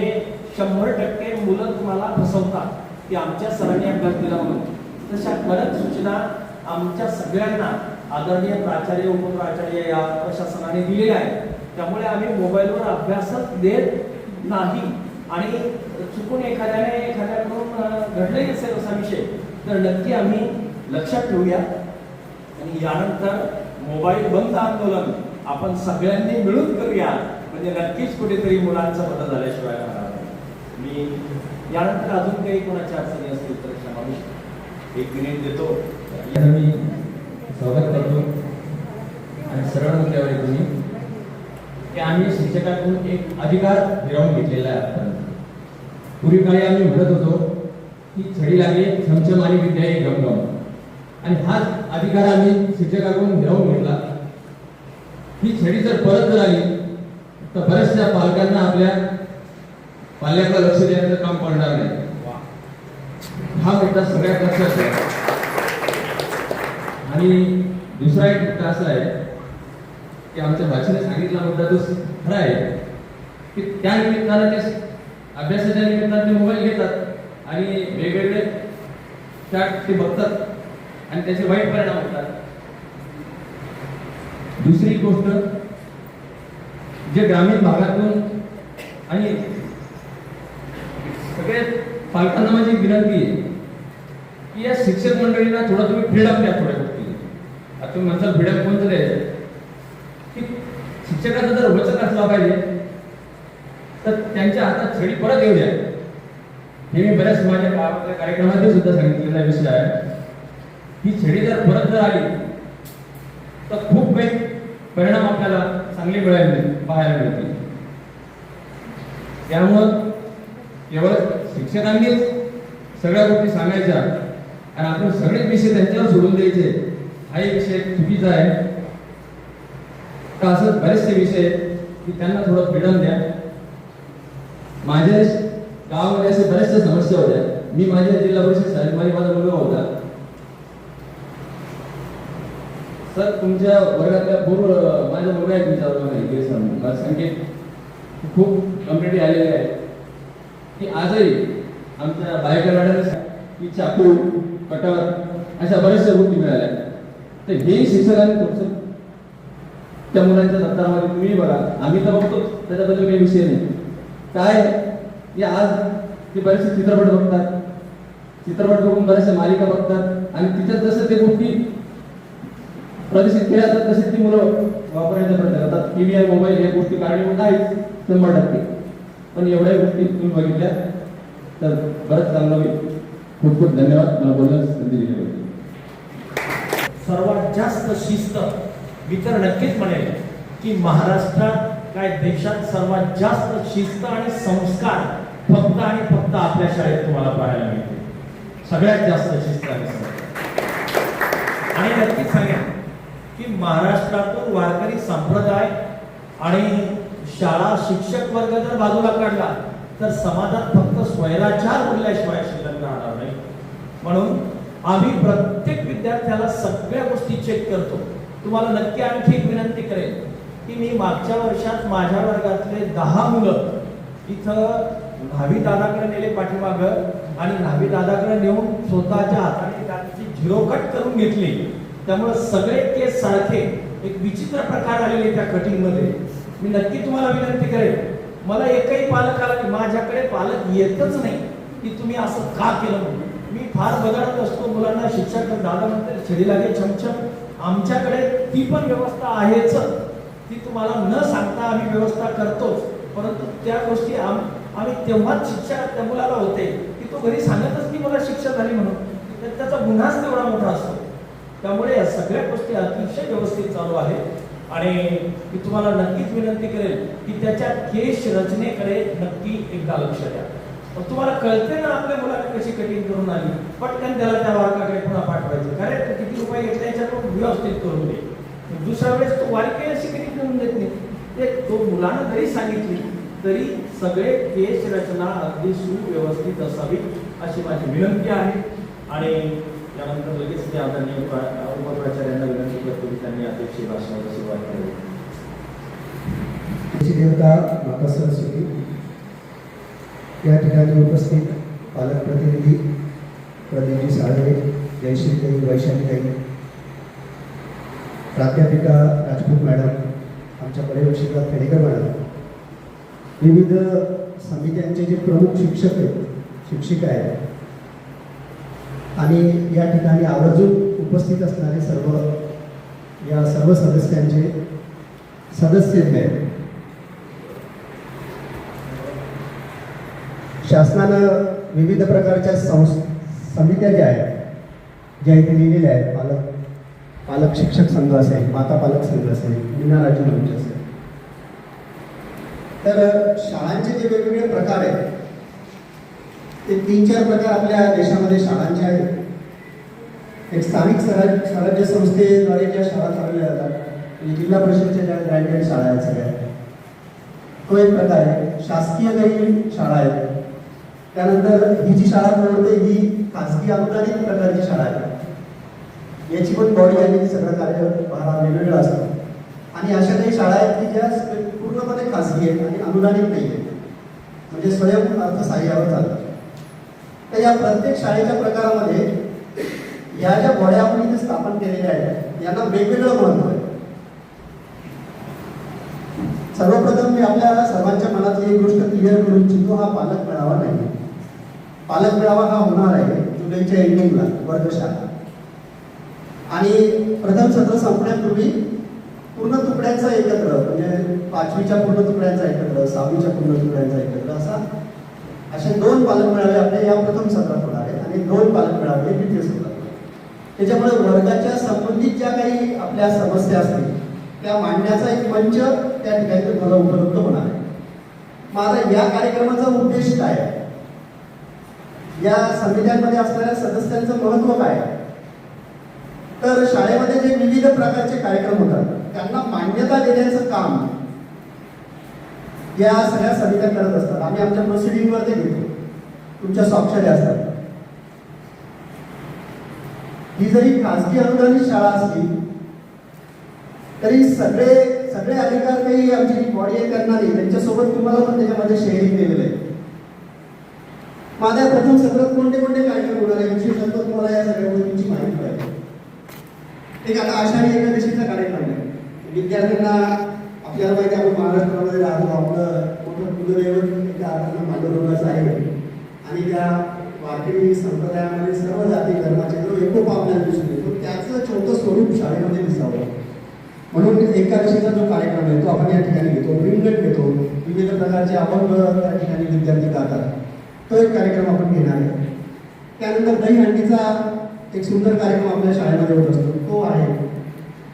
100% मुलं तुम्हाला फसवतात की आमच्या सरांनी अभ्यास दिला म्हणून. तशा कडक सूचना आमच्या सगळ्यांना आदरणीय प्राचार्य उपप्राचार्य या प्रशासनाने दिलेल्या आहेत. त्यामुळे आम्ही मोबाईलवर अभ्यासच देत नाही. आणि चुकून एखाद्याकडून घडलंही असेल असा विषय तर नक्की आम्ही लक्षात ठेवूया. आणि यानंतर मोबाईल बंद आंदोलन आपण सगळ्यांनी मिळून करूया, म्हणजे नक्कीच कुठेतरी मुलांचा बदल झाल्याशिवाय राहणार नाही. मी यानंतर अजून काही कोणाच्या अडचणी असतील तर क्षमा 1 मिनिट देतो. याचं मी स्वागत करतो आणि सरळ मुद्द्यावर येतो मी की आम्ही शिक्षकाकडून एक अधिकार मिळवून घेतलेला आहे आतापर्यंत. पूर्वी काळी आम्ही म्हणत होतो की छडी लागली छमछम आणि विद्या ही गमगम, आणि हाच अधिकार आम्ही शिक्षकाकडून मिळवून घेतला. ही छडी जर परत जर आली तर बऱ्याचशा पालकांना आपल्या पाल्याकडे लक्ष द्यायचं काम पडणार नाही. हा मुद्दा सगळ्यात लक्षात घ्या. आणि दुसरा एक मुद्दा असा आहे की आमच्या भाषेने सांगितला मुद्दा तो खरा आहे की त्या निमित्तानं ते अभ्यासाच्या निमित्तानं ते मोबाईल घेतात आणि वेगवेगळे चाट ते बघतात आणि त्याचे वाईट परिणाम होतात. दुसरी गोष्ट, जे ग्रामीण भागातून आणि सगळे पालकांना माझी विनंती आहे की या शिक्षक मंडळींना थोडं तुम्ही फ्रीडम द्या थोड्या गोष्टी. आता तुम्ही म्हणसाल फ्रीडम कोणतं द्यायचं की शिक्षकाचा जर वचक असला पाहिजे तर त्यांच्या हातात छडी परत येऊ द्या. हे मी बऱ्याच माझ्या गावातल्या कार्यक्रमात सुद्धा सांगितलेला विषय आहे ही छडी जर परत जर आली तर खूप काही परिणाम आपल्याला चांगले पाहायला मिळतील. त्यामुळं केवळ शिक्षकांनीच सगळ्या गोष्टी सांगायच्या आणि आपण सगळेच विषय त्यांच्यावर सोडून द्यायचे हाही विषय चुकीचा आहे. का असं बरेचसे विषय की त्यांना थोडं फ्रीडम द्या. माझ्या गावामध्ये असे बऱ्याचशा समस्या होत्या. मी माझ्या जिल्हा परिषद शाळेत माझा मुलगा होता. सर तुमच्या वर्गातल्या माझा मुलगा आहे तुमच्या वर्गामध्ये मला संकेत खूप कम्प्लिटली आलेले आहे की आजही आमच्या बायका लढायला की चाकू कटर अशा बऱ्याचशा गोष्टी मिळाल्या. तर हेही शिक्षकांनी थोडंसं त्या मुलांच्या दप्तरामध्ये तुम्ही बघा. आम्ही तर बघतो त्याच्याबद्दल काही विषय नाही. काय की आज ते बरेचसे चित्रपट बघतात, चित्रपट बघून बऱ्याचशा मालिका बघतात आणि तिच्यात जसं ते गोष्टी प्रदर्शित केल्या जातात तसे ती मुलं वापरण्याचा प्रयत्न करतात. टीव्ही आणि मोबाईल या गोष्टी कारणीभूत आहेत 100%. पण एवढ्या गोष्टी तुम्ही बघितल्या तर बरंच चांगलं होईल. खूप खूप धन्यवाद मला बोलण्यास संधी दिल्याबद्दल. सर्वात जास्त शिस्त मी तर नक्कीच म्हणेल की महाराष्ट्रात काय देशात सर्वात जास्त शिस्त आणि संस्कार फक्त आणि फक्त आपल्या शाळेत तुम्हाला पाहायला मिळते. सगळ्यात जास्त शिस्त आणि संस्कार. आणि नक्कीच सांगेन की महाराष्ट्रातून वारकरी संप्रदाय आणि शाळा शिक्षक वर्ग जर बाजूला काढला तर समाजात फक्त स्वैराचार उरल्याशिवाय शिल्लक राहणार नाही. म्हणून आम्ही प्रत्येक विद्यार्थ्याला सगळ्या गोष्टी चेक करतो. तुम्हाला नक्की आणखी एक विनंती करेन की मी मागच्या वर्षात माझ्या वर्गातले 10 मुलं इथं न्हावी दादाकडे नेले पाठीमागं आणि न्हावी दादाकडे नेऊन स्वतःच्या हाताने त्यांची झिरोकट करून घेतली. त्यामुळे सगळे केस सारखे एक विचित्र प्रकार आलेले त्या कटिंग मध्ये. मी नक्की तुम्हाला विनंती करेन, मला एकही पालकाला माझ्याकडे पालक येतच नाही की तुम्ही असं का केलं म्हणून. मी फार बघत असतो मुलांना. शिक्षक दादा म्हणते छडी लागे छमछम. आमच्याकडे ती पण व्यवस्था आहेच. ती तुम्हाला न सांगता आम्ही व्यवस्था करतोच. परंतु त्या गोष्टी आम्ही तेव्हाच शिक्षा त्या मुलाला होते की तो घरी सांगतच की मला शिक्षा झाली म्हणून. तर त्याचा गुन्हाच तेवढा मोठा असतो. त्यामुळे या सगळ्या गोष्टी अतिशय व्यवस्थित चालू आहेत आणि मी तुम्हाला नक्कीच विनंती करेल की त्याच्या केश रचनेकडे नक्की एकदा लक्ष द्या. तुम्हाला कळते ना आपल्या मुलाने कशी कटिंग करून आली, पटकन त्याला त्या वारकाकडे पुन्हा पाठवायचं. कारण किती रुपये घेतले याच्याकडून व्यवस्थित करून दे. दुसऱ्या वेळेस तो वारके अशी कटिंग करून देत नाही. ते तो मुलानं जरी सांगितली तरी सगळे केश रचना अगदी सुव्यवस्थित असावी अशी माझी विनंती आहे. आणि यानंतर लगेच मी आदरणीय उपप्राचार्यांना विनंती करतो की त्यांनी अध्यक्षीय भाषणाला सुरुवात करावी. देवता माता सरस्वती, या ठिकाणी उपस्थित पालक प्रतिनिधी प्रदीपजी साळवे, जयश्रीताई, वैशालीताई, प्राध्यापिका राजपूत मॅडम, आमच्या पर्यवेक्षिका खेडेकर मॅडम, विविध समित्यांचे जे प्रमुख शिक्षक आहेत, शिक्षिका आहेत आणि या ठिकाणी आवर्जून उपस्थित असणारे सर्व सदस्यांचे सदस्य आहेत. शासनानं विविध प्रकारच्या समित्या ज्या आहेत ज्या इथे लिहिलेल्या आहेत, पालक शिक्षक संघ असेल, माता पालक संघ असेल, मीना राजू मंच असेल. तर शाळांचे जे वेगवेगळे प्रकार आहेत ते 3-4 प्रकार आपल्या देशामध्ये शाळांचे आहेत. एक स्थानिक स्वराज्य संस्थेद्वारे ज्या शाळा चालवल्या जातात, म्हणजे जिल्हा परिषदेच्या ज्या ग्रँटेड शाळा आहेत सगळ्या, तो एक प्रकार आहे. शासकीय काही शाळा आहेत. त्यानंतर ही जी शाळा निवडते ही खाजगी अनुदानित प्रकारची शाळा आहे. याची पण बॉडी आणि सगळं कार्य वेगवेगळं असतं. आणि अशा काही शाळा आहेत की ज्या पूर्णपणे खाजगी आहेत आणि अनुदानित नाही आहेत, म्हणजे स्वयं अर्थसहाय्यावर चालतात. तर या प्रत्येक शाळेच्या प्रकारामध्ये या ज्या बॉड्या आपण इथे स्थापन केलेल्या आहेत यांना वेगवेगळं महत्व आहे. सर्वप्रथम मी आपल्या सर्वांच्या मनातली एक गोष्ट क्लिअर करू इच्छितो, हा पालक मेळावा नाही. पालक मेळावा हा होणार आहे जुलैच्या एंडिंगला, वर्ग शाळा. आणि प्रथम सत्र संपण्यापूर्वी पूर्ण तुकड्यांचा एकत्र, म्हणजे 5वीच्या पूर्ण तुकड्यांचा एकत्र, 6वीच्या पूर्ण तुकड्यांचा एकत्र, असे 2 पालक मेळावे आपले या प्रथम सत्रात होणार आहेत आणि 2 पालक मेळावे द्वितीय सत्रात. त्याच्यामुळे वर्गाच्या संबंधित ज्या काही आपल्या समस्या असतील त्या मांडण्याचा एक मंच त्या ठिकाणी तुम्हाला उपलब्ध होणार आहे. माझा या कार्यक्रमाचा उद्देश काय आहे, या समित्यांमध्ये असणाऱ्या सदस्यांचं महत्व काय आहे, तर शाळेमध्ये जे विविध प्रकारचे कार्यक्रम होतात त्यांना मान्यता देण्याचं काम या सगळ्या समित्या करत असतात. आम्ही आमच्या प्रोसिडिंगवर ते घेतो, तुमच्या स्वाक्षऱ्या असतात. ही जरी खाजगी अनुदानित शाळा असली तरी सगळे अधिकार काही आमची जी बॉडी आहे त्यांना नाही, त्यांच्यासोबत तुम्हाला पण त्याच्यामध्ये शेअरिंग केलेलं आहे. माझ्या प्रथम सत्रात कोणते कार्यक्रम होणार आहे विशेषतः तुम्हाला या सगळ्या गोष्टींची माहिती पाहिजे. एक आता आषाढी एकादशीचा कार्यक्रम आहे. विद्यार्थ्यांना आपल्याला माहिती आहे आपण महाराष्ट्रामध्ये राहतो, आपलं मोठं कुलदैवत एका अर्थानं पांडुरंगाचं आहे आणि त्या वारकरी संप्रदायामध्ये सर्व जाती धर्माचे जो एकोपा आपल्याला दिसून येतो त्याचं छोटं स्वरूप शाळेमध्ये दिसावं म्हणून एकादशीचा जो कार्यक्रम आहे तो आपण या ठिकाणी घेतो. रिंगण घेतो, विविध प्रकारचे अभंग त्या ठिकाणी विद्यार्थी गातात, तो एक कार्यक्रम आपण घेणार आहे. त्यानंतर दहीहंडीचा एक सुंदर कार्यक्रम आपल्या शाळेमध्ये होत असतो, तो आहे.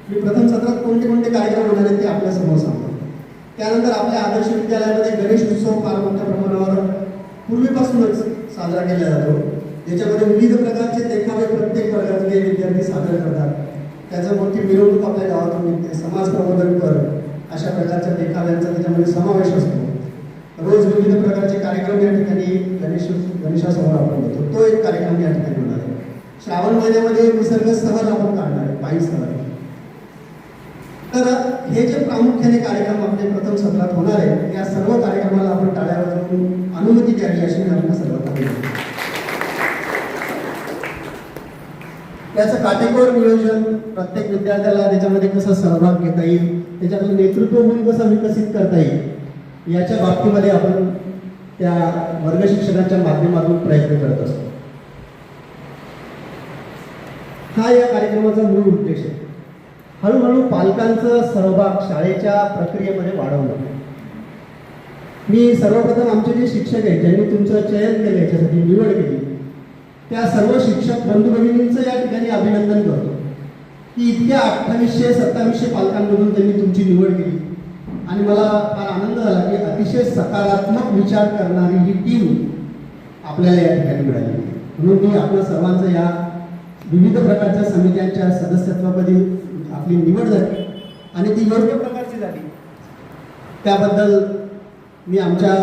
मी प्रथम सत्रात कोणते कार्यक्रम होणार आहेत ते आपल्या समोर सांगतो. त्यानंतर आपल्या आदर्श विद्यालयामध्ये गणेश उत्सव फार मोठ्या प्रमाणावर पूर्वीपासूनच साजरा केला जातो, ज्याच्यामध्ये विविध प्रकारचे देखावे प्रत्येक वर्गातले विद्यार्थी सादर करतात. त्याचं मोठी मिरवणूक आपल्या गावातून निघते, समाज प्रबोधनपर अशा प्रकारच्या देखाव्यांचा त्याच्यामध्ये समावेश असतो. रोज विविध प्रकारचे कार्यक्रम या ठिकाणी गणेशासमोर आपण घेतो, तो एक कार्यक्रम या ठिकाणी होणार आहे. श्रावण महिन्यामध्ये निसर्ग सहल आपण काढणार आहे, पायी सहल. तर हे जे प्रामुख्याने कार्यक्रम आपले प्रथम सत्रात होणार आहे या सर्व कार्यक्रमाला आपण टाळ्या वाजवून अनुमती द्यावी अशी मी आपल्या सर्वांना विनंती. याचं काटेकोर नियोजन, प्रत्येक विद्यार्थ्याला त्याच्यामध्ये कसा सहभाग घेता येईल, त्याच्यातलं नेतृत्व गुण कसं विकसित करता येईल याच्या बाबतीमध्ये आपण त्या वर्ग शिक्षकांच्या माध्यमातून प्रयत्न करत असतो. हा या कार्यक्रमाचा मूळ उद्देश आहे. हळूहळू पालकांचा सहभाग शाळेच्या प्रक्रियेमध्ये वाढवणं. मी सर्वप्रथम आमचे जे शिक्षक आहेत ज्यांनी तुमचं चयन केलं, याच्यासाठी निवड केली, त्या सर्व शिक्षक बंधू भगिनींचं या ठिकाणी अभिनंदन करतो की इतक्या 2800-2700 पालकांमधून त्यांनी तुमची निवड केली. आणि मला फार आनंद झाला की अतिशय सकारात्मक विचार करणारी ही टीम आपल्याला या ठिकाणी मिळाली. म्हणून मी आपल्या सर्वांचं या विविध प्रकारच्या समित्यांच्या सदस्यत्वापदी आपली निवड झाली आणि ती योग्य प्रकारची झाली त्याबद्दल मी आमच्या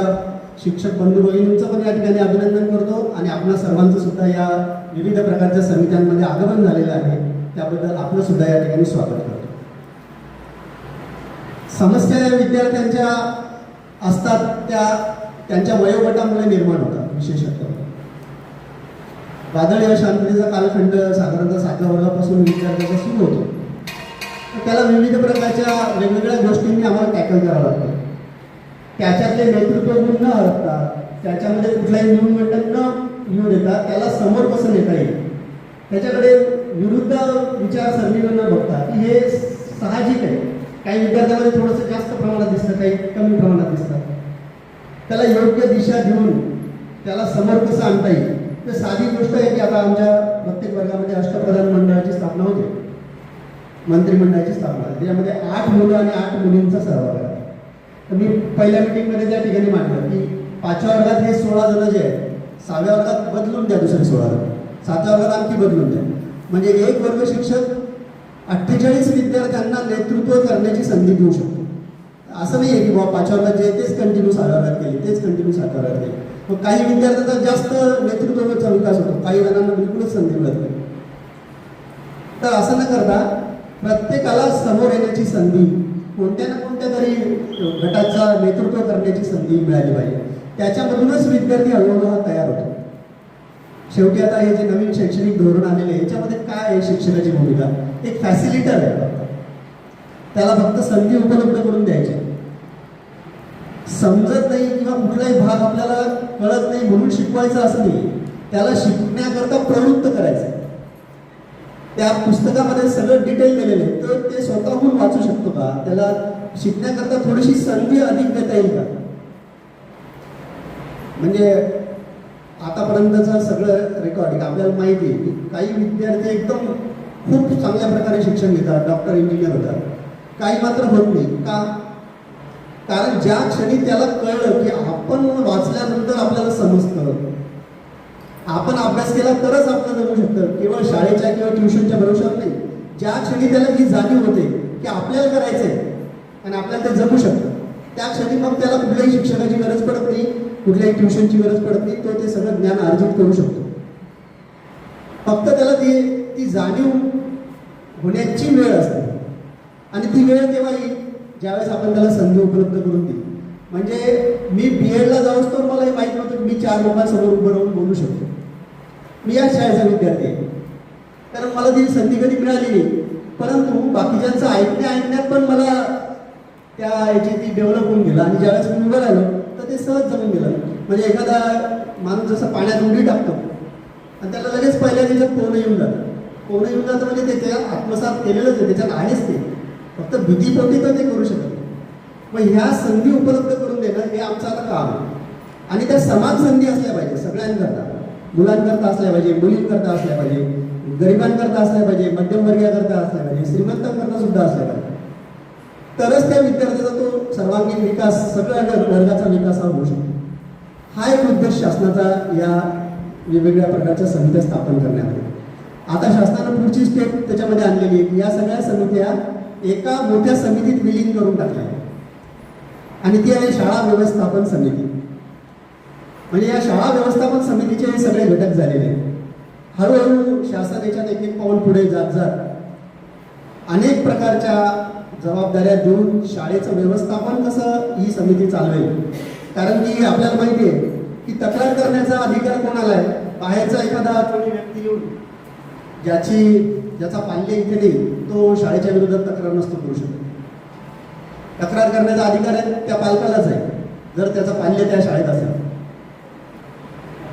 शिक्षक बंधू भगिनींचं पण या ठिकाणी अभिनंदन करतो आणि आपल्या सर्वांचं सुद्धा या विविध प्रकारच्या समित्यांमध्ये आगमन झालेलं आहे त्याबद्दल आपलं सुद्धा या ठिकाणी स्वागत करतो. समस्या या विद्यार्थ्यांच्या असतात त्या त्यांच्या वयोगटामुळे निर्माण होतात. विशेषतः वादळ या शांततेचा कालखंड साधारणतः 7व्या वर्गापासून विद्यार्थ्याचा सुरू होतो. तर त्याला विविध प्रकारच्या वेगवेगळ्या गोष्टींनी आम्हाला टॅकल करावं लागतं. त्याच्यातले नेतृत्व गुण न हरता, त्याच्यामध्ये कुठलाही न्यूनगंड न येऊ देता त्याला समोर कसं नेता येईल, त्याच्याकडे विरुद्ध विचारसरणीवर न बघता की हे साहजिक आहे, काही विद्यार्थ्यांमध्ये थोडंसं जास्त प्रमाणात दिसतं, काही कमी प्रमाणात दिसतं, त्याला योग्य दिशा देऊन त्याला समोर कसं आणता येईल तर साधी गोष्ट आहे की आता आमच्या प्रत्येक वर्गामध्ये अष्टप्रधान मंडळाची स्थापना होते, मंत्रिमंडळाची स्थापना. त्याच्यामध्ये 8 मुलं आणि 8 मुलींचा सहभाग आहे. तर मी पहिल्या मिटिंगमध्ये त्या ठिकाणी मांडलं की 5व्या वर्गात हे 16 जण जे आहेत, 6व्या वर्गात बदलून द्या दुसरे 16 जण, 7व्या वर्गात आणखी बदलून द्या. म्हणजे एक वर्ग शिक्षक 48 विद्यार्थ्यांना नेतृत्व करण्याची संधी देऊ शकतो. असं नाही आहे की बाबा 5व्या वर्गात जे तेच कंटिन्यू 6व्या वर्गात केले, तेच कंटिन्यू 7व्या वर्गात केले. मग काही विद्यार्थ्यांचा जास्त नेतृत्वाचा विकास होतो, काही जणांना बिलकुलच संधी मिळत नाही. तर असं न करता प्रत्येकाला समोर येण्याची संधी, कोणत्या ना कोणत्या तरी गटाचा नेतृत्व करण्याची संधी मिळाली पाहिजे. त्याच्यामधूनच विद्यार्थी हळूहळू हा तयार होतो. शेवटी आता हे जे नवीन शैक्षणिक धोरण आलेले आहे याच्यामध्ये काय आहे शिक्षकाची भूमिका? एक फॅसिलिटर आहे फक्त. त्याला फक्त संधी उपलब्ध करून द्यायची. समजत नाही किंवा कुठलाही भाग आपल्याला कळत नाही म्हणून शिकवायचं असं नाही, त्याला शिकण्याकरता प्रवृत्त करायचं. त्या पुस्तकामध्ये सगळं डिटेल दिलेलं आहे, तर ते स्वतःहून वाचू शकतो का? त्याला शिकण्याकरता थोडीशी संधी अधिक देता येईल का? म्हणजे आतापर्यंतचं सगळं रेकॉर्डिंग आपल्याला माहिती आहे की काही विद्यार्थी एकदम खूप चांगल्या प्रकारे शिक्षण घेतात, डॉक्टर इंजिनियर होतात, काही मात्र होत नाही का? कारण ज्या क्षणी त्याला कळलं की आपण वाचल्यानंतर आपल्याला समजतं, आपण अभ्यास केला तरच आपल्याला जमू शकतं, केवळ शाळेच्या किंवा ट्युशनच्या भरोशावर नाही. ज्या क्षणी त्याला ही जाणीव होते की आपल्याला करायचंय आणि आपल्याला ते जमू शकतं, त्या क्षणी मग त्याला कुठल्याही शिक्षकाची गरज पडत नाही, कुठल्याही ट्युशनची गरज पडत नाही. तो ते सगळं ज्ञान अर्जित करू शकतो. फक्त त्याला ती जाणीव होण्याची वेळ असते आणि ती वेळ केव्हा येईल? ज्यावेळेस आपण त्याला संधी उपलब्ध करून देईल. म्हणजे मी BEdला जाऊच तर मला हे माहीत नव्हतं की मी 4 लोकांसमोर उभं राहून बोलू शकतो. मी या शाळेचा विद्यार्थी आहे, कारण मला ती संधी कधी मिळाली नाही. परंतु बाकीच्यांचं ऐकण्यात पण मला त्या याची ती डेव्हलप होऊन गेलं आणि ज्यावेळेस मी उभं राहिलो तर ते सहज जमून गेलं. म्हणजे एखादा माणूस जसं पाण्यात उडी टाकतो आणि त्याला लगेच पहिल्या त्याच्यात पोहणं येऊन जातं म्हणजे ते त्या आत्मसात केलेलंच आहे, त्याच्यात आहेच ते, फक्त भीतीपोटी तर ते करू शकत नाही. मग ह्या संधी उपलब्ध करून देणं हे आमचं आता काम आहे. आणि त्या समान संधी असल्या पाहिजे सगळ्यांकरता, मुलांकरता असल्या पाहिजे, मुलींकरता असल्या पाहिजे, गरिबांकरता असल्या पाहिजे, मध्यमवर्गीयाकरता असल्या पाहिजे, श्रीमंतांकरता सुद्धा असल्या पाहिजे. तरच त्या विद्यार्थ्याचा तो सर्वांगीण विकास, सगळ्या वर्गाचा विकास हा होऊ शकतो. हा एक उद्देश शासनाचा या वेगवेगळ्या प्रकारच्या समित्या स्थापन करण्यामध्ये. आता शासनानं पुढची स्टेप त्याच्यामध्ये आणलेली आहे. या सगळ्या समित्या एका मोठ्या समितीत विलीन करून टाकल्या आणि ती आहे शाळा व्यवस्थापन समिती. म्हणजे या शाळा व्यवस्थापन समितीचे हे सगळे घटक झालेले आहेत. हळूहळू शासन याच्यात एक पाऊल पुढे जात अनेक प्रकारच्या जबाबदाऱ्या देऊन शाळेचं व्यवस्थापन कसं ही समिती चालवेल. कारण की आपल्याला माहिती आहे की तक्रार करण्याचा अधिकार कोणाला आहे? बाहेरचा एखादा कोणी व्यक्ती येऊन ज्याचा पाल्य इथे नाही तो शाळेच्या विरोधात तक्रार नसतो करू शकतो. तक्रार करण्याचा अधिकार आहे त्या पालकालाच आहे, जर त्याचा पाल्य त्या शाळेत असेल.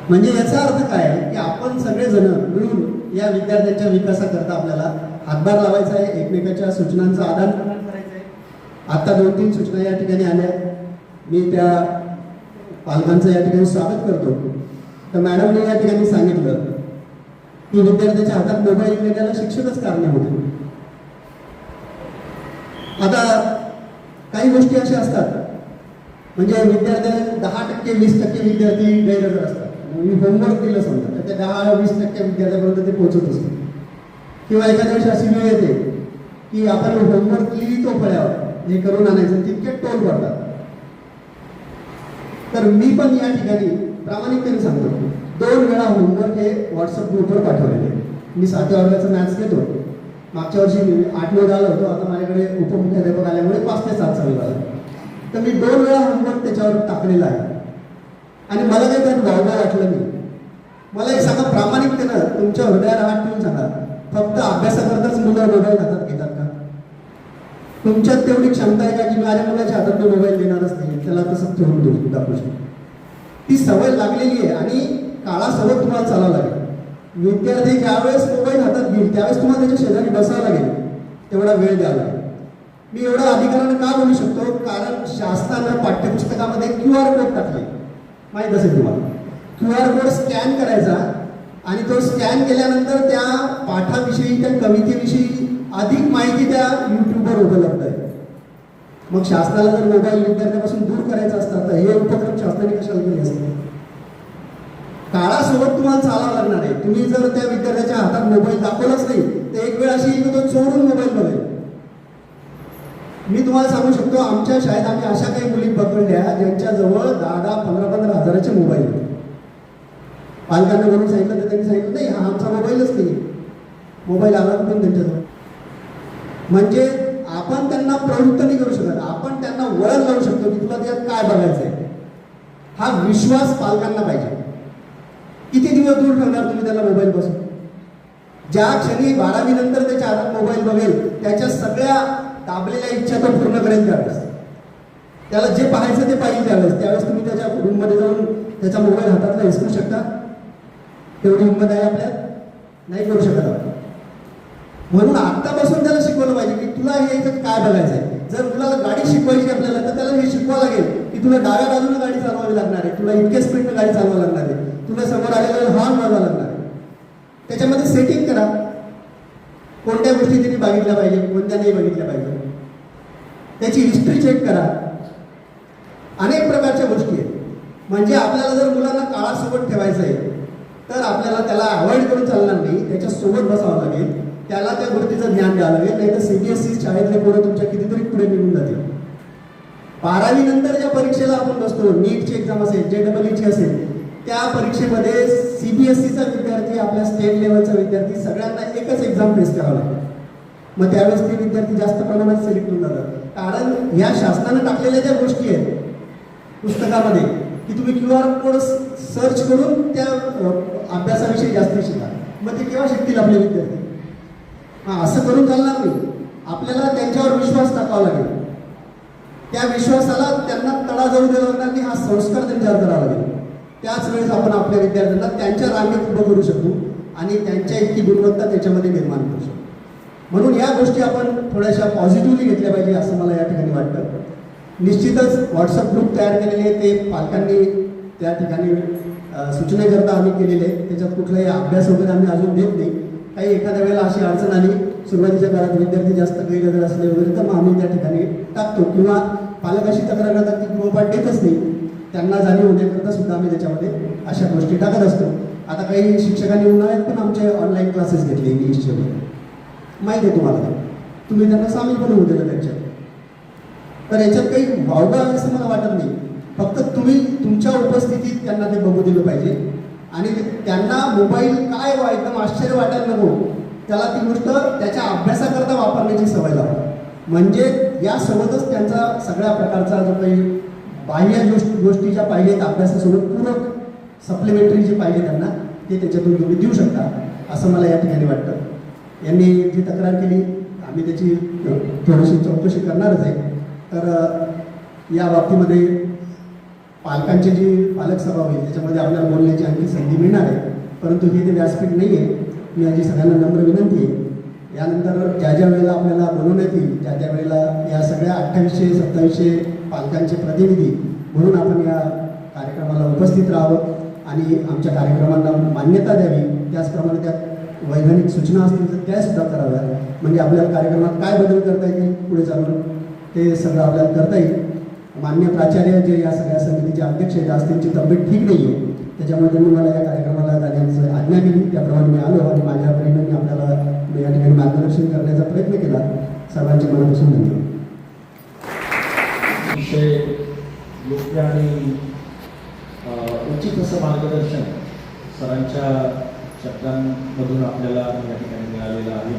म्हणजे याचा अर्थ काय की आपण सगळेजण मिळून या विद्यार्थ्यांच्या विकासाकरता आपल्याला हातभार लावायचा आहे, एकमेकाच्या सूचनांचं आदान प्रदान करायचं आहे. आता 2-3 सूचना या ठिकाणी आल्या, मी त्या पालकांचं या ठिकाणी स्वागत करतो. तर मॅडमने या ठिकाणी सांगितलं की विद्यार्थ्याच्या हातात मोबाईल देण्याला शिक्षकच कारणीभूत होते. आता काही गोष्टी अशा असतात म्हणजे विद्यार्थ्यांना 10%, 20% विद्यार्थी गैरहजर असतात. मी होमवर्क दिलं समजा तर त्या 10-20% विद्यार्थ्यापर्यंत ते पोहोचत असतात. किंवा एखाद्या वेळेस अशी वेळ येते की आपण होमवर्क लिहितो फळ्यावर, हे करून आणायचं, तितके टोल पडतात. तर मी पण या ठिकाणी प्रामाणिकपणे सांगतो, 2 वेळा होमवर्क हे व्हॉट्सअप ग्रुपवर पाठवलेले. मी 7व्या वर्गाचं मॅथ्स घेतो. मागच्या वर्षी 8-9 आलो होतो, आता माझ्याकडे उपमुख्याध्यापक आल्यामुळे 5 ते 7चा विभाग आहे. तर मी 2 वेळा होमवर्क त्याच्यावर टाकलेला आहे आणि मला काही त्यात वावगा वाटलं नाही. मला एक सांगा प्रामाणिकतेनं, तुमच्या हृदयाला हात ठेवून सांगा, फक्त अभ्यासाकरताच मुलं मोबाईल हातात घेतात का? तुमच्यात तेवढी क्षमता आहे का की माझ्या मुलाच्या हातात मी मोबाईल देणारच नाही, त्याला तसंच ठेवून देऊ दाखवू शकतो? ती सवय लागलेली आहे आणि काळासोबत तुम्हाला चालावं लागेल. विद्यार्थी ज्यावेळेस मोबाईल हातात घेईल त्यावेळेस तुम्हाला त्याच्या शेजारी बसावं लागेल, तेवढा वेळ द्यावा लागेल. मी एवढा अधिकारानं का बोलू शकतो? कारण शासनानं पाठ्यपुस्तकामध्ये QR कोड टाकले, माहीत असेल तुम्हाला. QR कोड स्कॅन करायचा आणि तो स्कॅन केल्यानंतर त्या पाठाविषयी, त्या कवितेविषयी अधिक माहिती त्या यूट्यूबवर उपलब्ध आहे. मग शासनाला जर मोबाईल विद्यार्थ्यापासून दूर करायचा असतात तर हे उपक्रम शासनाने कशाला केले असते? काळासोबत तुम्हाला चालावं लागणार आहे. तुम्ही जर त्या विद्यार्थ्याच्या हातात मोबाईल दाखवलाच नाही तर एक वेळ अशी येईल की तो चोरून मोबाईल बघेल. मी तुम्हाला सांगू शकतो, आमच्या शाळेत आम्ही अशा काही मुली पकडल्या ज्यांच्याजवळ 10-15 हजाराचे मोबाईल होते. पालकांना म्हणून सांगितलं तर त्यांनी सांगितलं नाही, हा आमचा मोबाईलच नाही. मोबाईल आला पण त्यांच्याजवळ. म्हणजे आपण त्यांना प्रवृत्त नाही करू शकत, आपण त्यांना वळण लावू शकतो की तुला त्यात काय बघायचंय. हा विश्वास पालकांना पाहिजे. किती दिवस दूर ठेवणार तुम्ही त्याला मोबाईल पासून? ज्या क्षणी 12वी नंतर त्याच्या हातात मोबाईल बघेल त्याच्या सगळ्या दाबलेल्या इच्छा तो पूर्ण करेल त्यावेळेस. त्याला जे पाहायचं ते पाहिजे त्यावेळेस तुम्ही त्याच्या रूममध्ये जाऊन त्याचा मोबाईल हातातला हिसकू शकता? तेवढी हिंमत आहे आपल्यात? नाही करू शकत आपण. म्हणून आत्तापासून त्याला शिकवलं पाहिजे की तुला हे याच्यात काय बघायचंय. जर मुलाला गाडी शिकवायची आपल्याला तर त्याला हे शिकवावं लागेल की तुला डाव्या बाजूने गाडी चालवावी लागणार आहे, तुला इतक्या स्पीडने गाडी चालवावी लागणार आहे, तुला समोर आलेला हॉर्न वाजवावा लागणार आहे. त्याच्यामध्ये सेटिंग करा, कोणत्या गोष्टी त्यांनी बघितल्या पाहिजे, कोणत्या नाही बघितल्या पाहिजे, त्याची हिस्ट्री चेक करा. अनेक प्रकारच्या गोष्टी आहेत. म्हणजे आपल्याला जर मुलांना काळासोबत ठेवायचं आहे तर आपल्याला त्याला अवॉइड करून चालणार नाही, त्याच्या सोबत बसावं लागेल, त्याला त्या गोष्टीचं ज्ञान द्यावं लागेल. नाही तर CBSE शाळेतले पोरं तुमच्या कितीतरी पुढे निघून जातील. 12वी नंतर ज्या परीक्षेला आपण बसतो, नीटची एक्झाम असेल, JEE असेल, त्या परीक्षेमध्ये CBSEचा विद्यार्थी, आपल्या स्टेट लेवलचा विद्यार्थी, सगळ्यांना एकच एक्झाम फेस करावं लागतं. मग त्यावेळेस ते विद्यार्थी जास्त प्रमाणात सिलेक्ट होऊन जातात. कारण ह्या शासनानं टाकलेल्या ज्या गोष्टी आहेत पुस्तकामध्ये की तुम्ही QR कोड सर्च करून त्या अभ्यासाविषयी जास्त शिका, मग ते केव्हा शिकतील आपले विद्यार्थी? असं करून चालणार नाही. आपल्याला त्यांच्यावर विश्वास टाकावा लागेल. त्या विश्वासाला त्यांना तडा जाऊ द्यावा लागणार की हा संस्कार त्यांच्यावर करावा लागेल. त्याच वेळेस आपण आपल्या विद्यार्थ्यांना त्यांच्या रांगेत उभं करू शकू आणि त्यांच्या इतकी गुणवत्ता त्याच्यामध्ये निर्माण करू शकू. म्हणून या गोष्टी आपण थोड्याशा पॉझिटिव्हली घेतल्या पाहिजे असं मला या ठिकाणी वाटतं. निश्चितच व्हॉट्सअप ग्रुप तयार केलेले ते पालकांनी त्या ठिकाणी सूचनेकरता आम्ही केलेले. त्याच्यात कुठलाही अभ्यास वगैरे आम्ही अजून देत नाही. काही एखाद्या वेळेला अशी अडचण आली, सुरुवातीच्या काळात विद्यार्थी जास्त गैरहजर असले वगैरे तर मग आम्ही त्या ठिकाणी टाकतो. किंवा पालक अशी तक्रार करतात की गृहपाठ देतच नाही, त्यांना जाणीव होण्याकरता सुद्धा आम्ही त्याच्यामध्ये अशा गोष्टी टाकत असतो. आता काही शिक्षकांनी उन्हाळ्यात पण आमचे ऑनलाईन क्लासेस घेतले इंग्लिशचे वगैरे, माहिती आहे तुम्हाला, तुम्ही त्यांना सामील पण होऊ दिलं त्याच्यात. तर याच्यात काही वावगा आहे असं मला वाटत नाही. फक्त तुम्ही तुमच्या उपस्थितीत त्यांना ते बघू दिलं पाहिजे आणि त्यांना मोबाईल काय एकदम आश्चर्य वाटायला नको, त्याला ती गोष्ट त्याच्या अभ्यासाकरता वापरण्याची सवय लावा. म्हणजे यासोबतच त्यांचा सगळ्या प्रकारचा जो काही बाह्य गोष्टी ज्या पाहिजेत अभ्यासासोबत पूरक सप्लिमेंटरी जे पाहिजे त्यांना ते त्याच्यातून तुम्ही देऊ शकता असं मला या ठिकाणी वाटतं. यांनी जी तक्रार केली आम्ही त्याची थोडीशी चौकशी करणारच आहे. तर या बाबतीमध्ये पालकांची जी पालक सभा होईल त्याच्यामध्ये आपल्याला बोलण्याची आणखी संधी मिळणार आहे. परंतु हे ते व्यासपीठ नाही आहे. मी माझी सगळ्यांना नम्र विनंती आहे, यानंतर ज्या ज्या वेळेला आपल्याला बोलवण्यात येईल त्या त्या वेळेला या सगळ्या 2800-2700 पालकांचे प्रतिनिधी म्हणून आपण या कार्यक्रमाला उपस्थित राहावं आणि आमच्या कार्यक्रमांना मान्यता द्यावी. त्याचप्रमाणे त्यात वैधानिक सूचना असतील तर त्यासुद्धा कराव्या. म्हणजे आपल्याला कार्यक्रमात काय बदल करता येतील पुढे चालून ते सगळं आपल्याला करता येईल. मान्य प्राचार्य जे या सगळ्या समितीचे अध्यक्ष आहेत आज त्यांची तब्येत ठीक नाही आहे, त्याच्यामुळे त्यांनी मला या कार्यक्रमाला जाण्याची आज्ञा केली. त्याप्रमाणे मी आलो आणि माझ्या परीने मी आपल्याला या ठिकाणी मार्गदर्शन करण्याचा प्रयत्न केला. सर्वांचे मनापासून धन्यवाद. विषय योग्य आणि उचित असं मार्गदर्शन सरांच्या शब्दांमधून आपल्याला या ठिकाणी मिळालेलं आहे.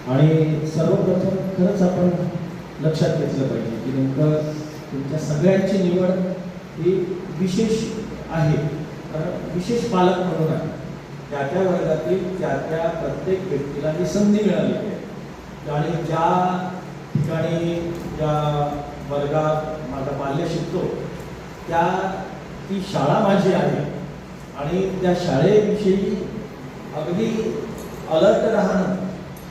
आणि सर्वप्रथम खरंच आपण लक्षात घेतलं पाहिजे की नेमकं तुमच्या सगळ्यांची निवड ही विशेष आहे. कारण विशेष पालक म्हणून आहे. त्या त्या वर्गातील त्या त्या प्रत्येक व्यक्तीला ही संधी मिळाली आहे आणि ज्या ठिकाणी ज्या वर्गात माझं बाल्य शिकतो त्या ती शाळा माझी आहे आणि त्या शाळेविषयी अगदी अलर्ट राहणं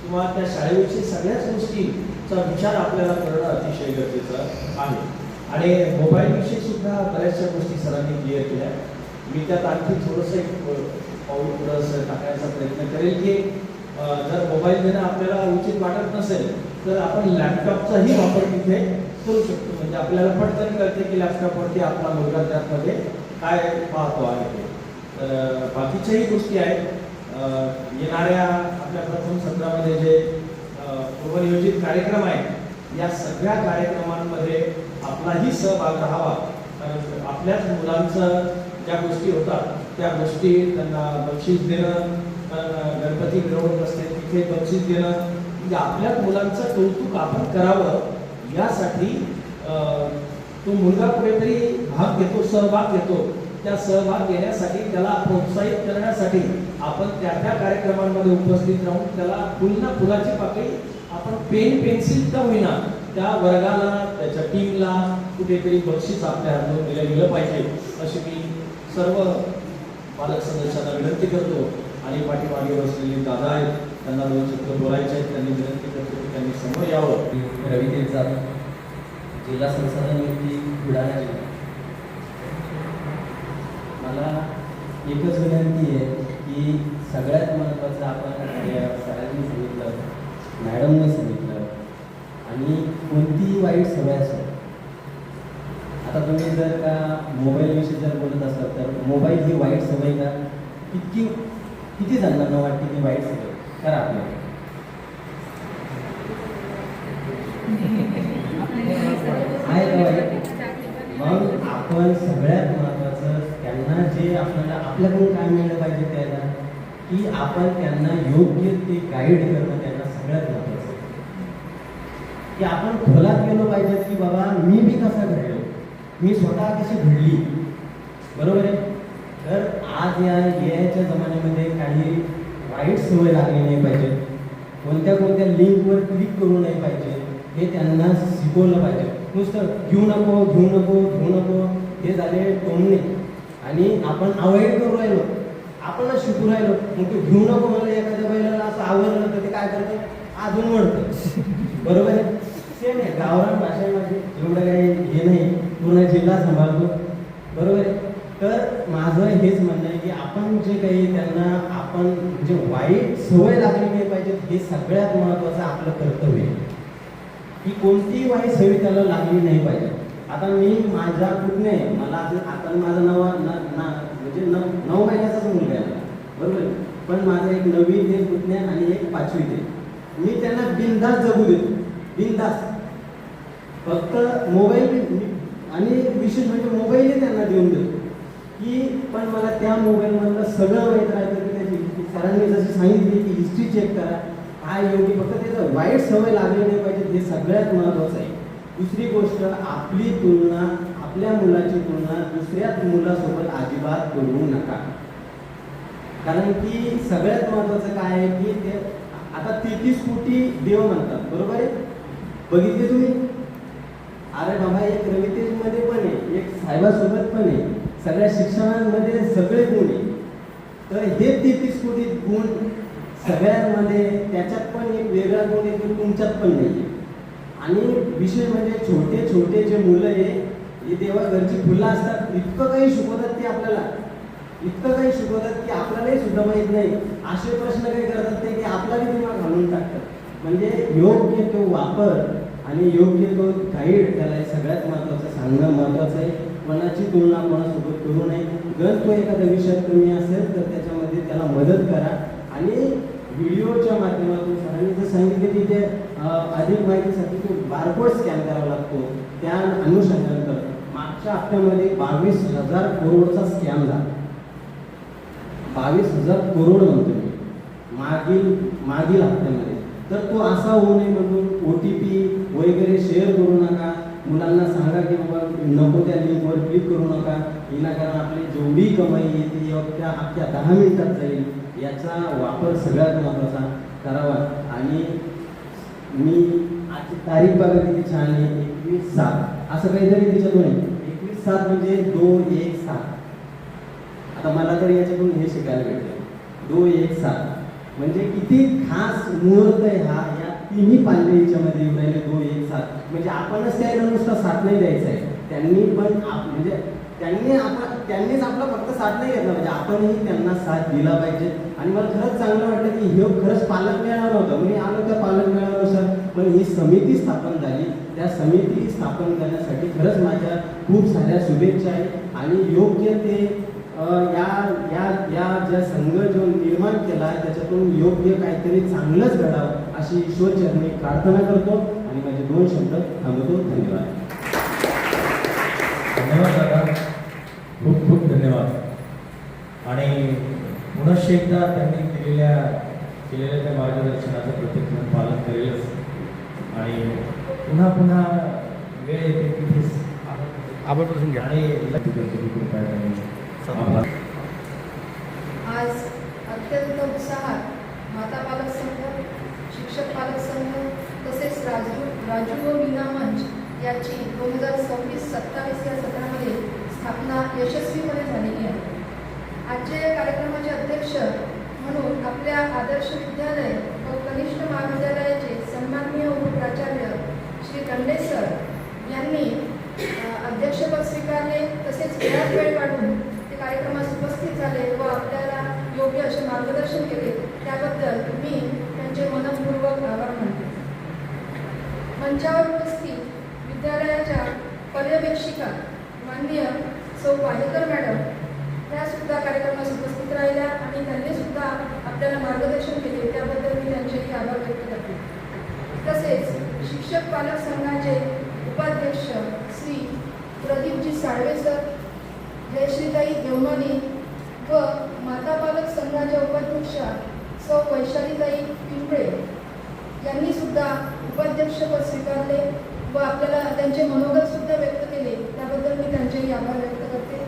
किंवा त्या शाळेविषयी सगळ्याच गोष्टीचा विचार आपल्याला करणं अतिशय गरजेचं आहे. आणि मोबाईलविषयी सुद्धा बऱ्याचशा गोष्टी सरांनी क्लिअर केल्या. मी त्यात आणखी थोडंसं एक पाऊल पुढं असं टाकायचा प्रयत्न करेल की जर मोबाईल देणं आपल्याला उचित वाटत नसेल तर आपण लॅपटॉपचाही वापर तिथे करू शकतो. म्हणजे आपल्याला पटकन कळते की लॅपटॉपवरती आपला मुलगा त्यामध्ये काय पाहतो आहे ते. तर बाकीच्याही गोष्टी आहेत. येणाऱ्या आपल्या प्रथम सत्रामध्ये जे पूर्वनियोजित कार्यक्रम आहेत या सगळ्या कार्यक्रमांमध्ये आपलाही सहभाग राहावा. कारण आपल्याच मुलांचं ज्या गोष्टी होतात त्या गोष्टी त्यांना बक्षीस देणं, गणपती मिरवणूक असते तिथे बक्षीस देणं, म्हणजे आपल्याच मुलांचं कौतुक आपण करावं यासाठी तो मुलगा कुठेतरी भाग घेतो, सहभाग घेतो. त्या सहभाग घेण्यासाठी त्याला प्रोत्साहित करण्यासाठी आपण त्या कार्यक्रमांमध्ये उपस्थित राहून त्याला पुन्हा फुलाची पाकळी आपण पेन पेन्सिल का होईना त्या वर्गाला त्याच्या टीमला कुठेतरी बक्षीस आपल्या हातून दिलं गेलं पाहिजे अशी मी सर्व पालक सदस्यांना विनंती करतो. आणि पाठीमागे बसलेले दादा आहेत त्यांना 2 शब्द बोलायचे आहेत. त्यांनी विनंती करतो की त्यांनी समोर यावं. रवी तेज जाधव, जिल्हा संसाधन मंत्री बुलढाणा जिल्हा. मला एकच विनंती आहे की सगळ्यात महत्त्वाचं आपण सरांनी सांगितलं, मॅडमने सांगितलं, आणि कोणतीही वाईट सवय असेल. आता तुम्ही जर का मोबाईलविषयी जर बोलत असाल तर मोबाईल ही वाईट सवय का? किती जणांना वाटते की वाईट सवय करा आपल्याला? आहे का वाईट? मग आपण सगळ्यात महत्त्वाचं त्यांना जे आपल्याला आपल्याकडून काय मिळलं पाहिजे त्याला की आपण त्यांना योग्य ते गाईड करणं त्यांना सगळ्यात महत्त्वाचं. की आपण खोलात गेलो पाहिजे की बाबा मी बी कसा घडलो, मी स्वतः कशी घडली, बरोबर आहे. तर आज या एआयच्या जमान्यामध्ये काही वाईट सवय लागली नाही पाहिजे, कोणत्या लिंकवर क्लिक करू नाही पाहिजे, हे त्यांना शिकवलं पाहिजे. नुसतं घेऊ नको हे झाले टोमणे आणि आपण अवॉइड करू राहिलो, आपणच शिकू राहिलो. मग ते घेऊ नको मला एखाद्या बैलाला असं आवडलं तर ते काय करतं अजून वळतं, बरोबर आहे. सेम आहे गावरान भाषेमध्ये एवढं काही हे नाही, पूर्ण जिल्हा सांभाळतो, बरोबर आहे. तर माझं हेच म्हणणं आहे की आपण जे काही त्यांना आपण म्हणजे वाईट सवय लागली नाही पाहिजे हे सगळ्यात महत्त्वाचं आपलं कर्तव्य आहे की कोणतीही वाईट सवय त्याला लागली नाही पाहिजे. आता मी माझ्या पुतणे मला आता माझं म्हणजे 9 महिन्याचाच मुलगा आहे, बरोबर आहे. पण माझा एक 9वी ते पुतणे आणि एक 5वी ते. मी त्यांना बिनधास्त जगू देतो, बिनधास्त. फक्त मोबाईल आणि विशेष म्हणजे मोबाईलही त्यांना देऊन देतो की पण मला त्या मोबाईलमधलं सगळं माहीत राहतं की त्याची सरांनी जशी सांगितली की हिस्ट्री चेक करा काय योग्य, फक्त त्याचं वाईट सवय लागली नाही पाहिजे हे सगळ्यात महत्त्वाचं आहे. दुसरी गोष्ट, आपली तुलना आपल्या मुलाची तुलना दुसऱ्या मुलासोबत अजिबात करू नका. कारण की सगळ्यात महत्त्वाचं काय आहे की ते आता 33 कोटी देव म्हणतात, बरोबर आहे. बघितले तुम्ही? अरे बाबा एक रवितेजमध्ये पण आहे, एक साहेबासोबत पण आहे, सगळ्या शिक्षणांमध्ये सगळे गुण आहे. तर हे 33 कोटी गुण सगळ्यांमध्ये त्याच्यात पण एक वेगळा गुण आहे तो तुमच्यात पण नाही आहे. आणि विशेष म्हणजे छोटे छोटे जे मुलं आहे हे तेव्हा घरची फुलं असतात, इतकं काही शिकवतात ते आपल्याला, इतकं काही शिकवतात की आपल्यालाही सुद्धा माहीत नाही. असे प्रश्न काही करतात ते की आपल्याला दिमाग घालून टाकतात. म्हणजे योग्य तो वापर आणि योग्य तो गाईड त्याला हे सगळ्यात महत्त्वाचं सांगणं महत्त्वाचं आहे. कोणाची तुलना कोणासोबत करू नये. जर तो एखाद्या विषयात कमी असेल तर त्याच्यामध्ये त्याला मदत करा. आणि व्हिडिओच्या माध्यमातून सरांनी जर सांगितले की ते अधिक माहितीसाठी तो बारकोड स्कॅन करावा लागतो, त्या अनुषंगाने कर. मागच्या हप्त्यामध्ये 22,000 करोडचा स्कॅम झाला. 22,000 करोड म्हणतो मी मागील हप्त्यामध्ये. तर तो असा होऊ नये म्हणून OTP वगैरे शेअर करू नका. मुलांना सांगा की बाबा नको त्या लिंकवर क्लिक करू नका. विनाकारण आपली जेवढी कमाई येते त्या अख्ख्या 10 मिनिटात जाईल. याचा वापर सगळ्यात महत्त्वाचा करावा. आणि मी आजची तारीख बघा किती छान आहे, 21/7 असं काहीतरी त्याच्यातून आहे. 21/7 म्हणजे 217. आता मला तर याच्यातून हे शिकायला भेटलं, 217 म्हणजे किती खास मुहूर्त आहे हा. या तिन्ही पाल्ले याच्यामध्ये येऊन राहिले 217. म्हणजे आपणच त्याला नुसता 7 नाही द्यायचा आहे, त्यांनी पण म्हणजे त्यांनीच आपला फक्त साथ नाही घेतला पाहिजे, आपणही त्यांना साथ दिला पाहिजे. आणि मला खरंच चांगलं वाटलं की हे खरंच पालक मेळावा होता. मी आलो त्या पालक मेळाव्यानुसार, पण ही समिती स्थापन झाली. त्या समिती स्थापन करण्यासाठी खरंच माझ्या खूप साऱ्या शुभेच्छा आहे. आणि योग्य ते या ज्या संघ जो निर्माण केला आहे त्याच्यातून योग्य काहीतरी चांगलंच घडावं अशी ईश्वरचरणी प्रार्थना करतो आणि माझे 2 शब्द थांबवतो. धन्यवाद. धन्यवाद दादा, खूप खूप धन्यवाद. आणि पुनश्च एकदा त्यांनी केलेल्या त्या मार्गदर्शनाचं प्रत्येक जण पालन करेलच. आणि पुन्हा पुन्हा वेळ येते तिथेच आभारप्रसंग घ्या. आणि कृपया आभार. आज अत्यंत उत्साहात माता पालक संघ, शिक्षक पालक संघ तसेच राजू व मीना मंच याची 2026-27 या सत्रामध्ये स्थापना यशस्वीपणे झालेली आहे. आजच्या या कार्यक्रमाचे अध्यक्ष म्हणून आपल्या आदर्श विद्यालय व कनिष्ठ महाविद्यालयाचे सन्माननीय उपप्राचार्य श्री दंडे सर यांनी अध्यक्षपद स्वीकारले. तसेच वेळात वेळ काढून ते कार्यक्रमास उपस्थित झाले व आपल्याला योग्य असे मार्गदर्शन केले, त्याबद्दल मी त्यांचे मनपूर्वक आभार मानते. मंचावर उपस्थित विद्यालयाच्या पर्यवेक्षिका माननीय सौ वाहेकर मॅडम त्या सुद्धा कार्यक्रमास उपस्थित राहिल्या आणि त्यांनी सुद्धा आपल्याला मार्गदर्शन केले, त्याबद्दल मी त्यांचेही आभार व्यक्त करते. तसेच शिक्षक पालक संघाचे उपाध्यक्ष श्री प्रदीपजी साळवे सर, जयश्रीताई देवमानी व माता पालक संघाच्या उपाध्यक्षा सौ वैशालीताई पिंपळे यांनी सुद्धा उपाध्यक्षपद स्वीकारले व आपल्याला त्यांचे मनोगत सुद्धा व्यक्त केले, त्याबद्दल मी त्यांचेही आभार व्यक्त करते.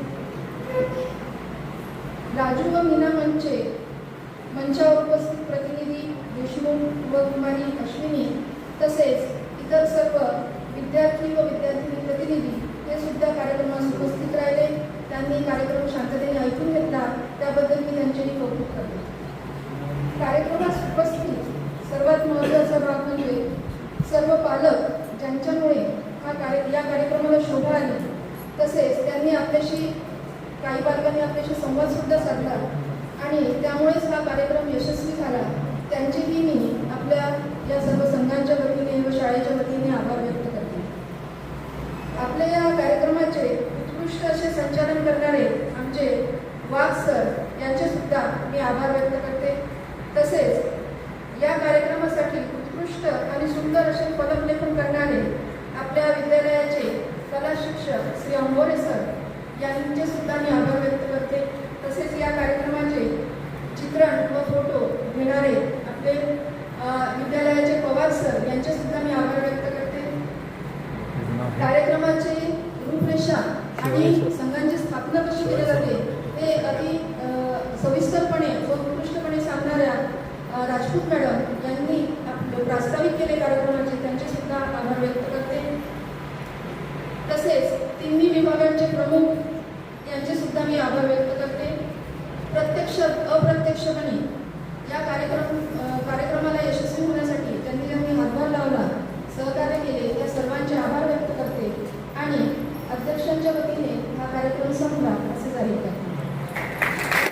राजू व मीना मंचचे मंचावर उपस्थित प्रतिनिधी देशमुख व कुमारी अश्विनी तसेच इतर सर्व विद्यार्थी व विद्यार्थिनी प्रतिनिधी ते सुद्धा कार्यक्रमास उपस्थित राहिले. त्यांनी कार्यक्रम शांततेने ऐकून घेतला, त्याबद्दल मी त्यांचेही कौतुक करते. कार्यक्रमास उपस्थित सर्वात महत्त्वाचा भाग म्हणजे सर्व पालक ज्यांच्यामुळे या कार्यक्रमाला शोभा आली. तसेच त्यांनी आपल्याशी काही पालकांनी आपल्याशी संवाद सुद्धा साधला आणि त्यामुळेच हा कार्यक्रम यशस्वी झाला. त्यांचेही मी आपल्या या सर्व संघांच्या वतीने व शाळेच्या वतीने आभार व्यक्त करते. आपल्या या कार्यक्रमाचे उत्कृष्ट असे संचालन करणारे आमचे वाघ सर यांचे सुद्धा मी आभार व्यक्त करते. तसेच या कार्यक्रमासाठी उत्कृष्ट आणि सुंदर असे फलकलेखन करणारे आपल्या विद्यालयाचे कला शिक्षक श्री अंबोरे सर यांचे सुद्धा मी आभार व्यक्त करते. तसेच या कार्यक्रमाचे चित्रण व फोटो घेणारे आपले विद्यालयाचे पवार सर यांचे सुद्धा मी आभार व्यक्त करते. कार्यक्रमाची रूपरेषा आणि संघांची स्थापना कशी केली जाते ते अति सविस्तरपणे व उत्कृष्टपणे सांगणाऱ्या राजपूत मॅडम यांनी प्रास्ताविक केले कार्यक्रमाचे, त्यांचे सुद्धा आभार व्यक्त करते. तसेच तिन्ही विभागांचे प्रमुख यांचे सुद्धा मी आभार व्यक्त करते. प्रत्यक्ष अप्रत्यक्षपणे या कार्यक्रमाला यशस्वी होण्यासाठी त्यांनी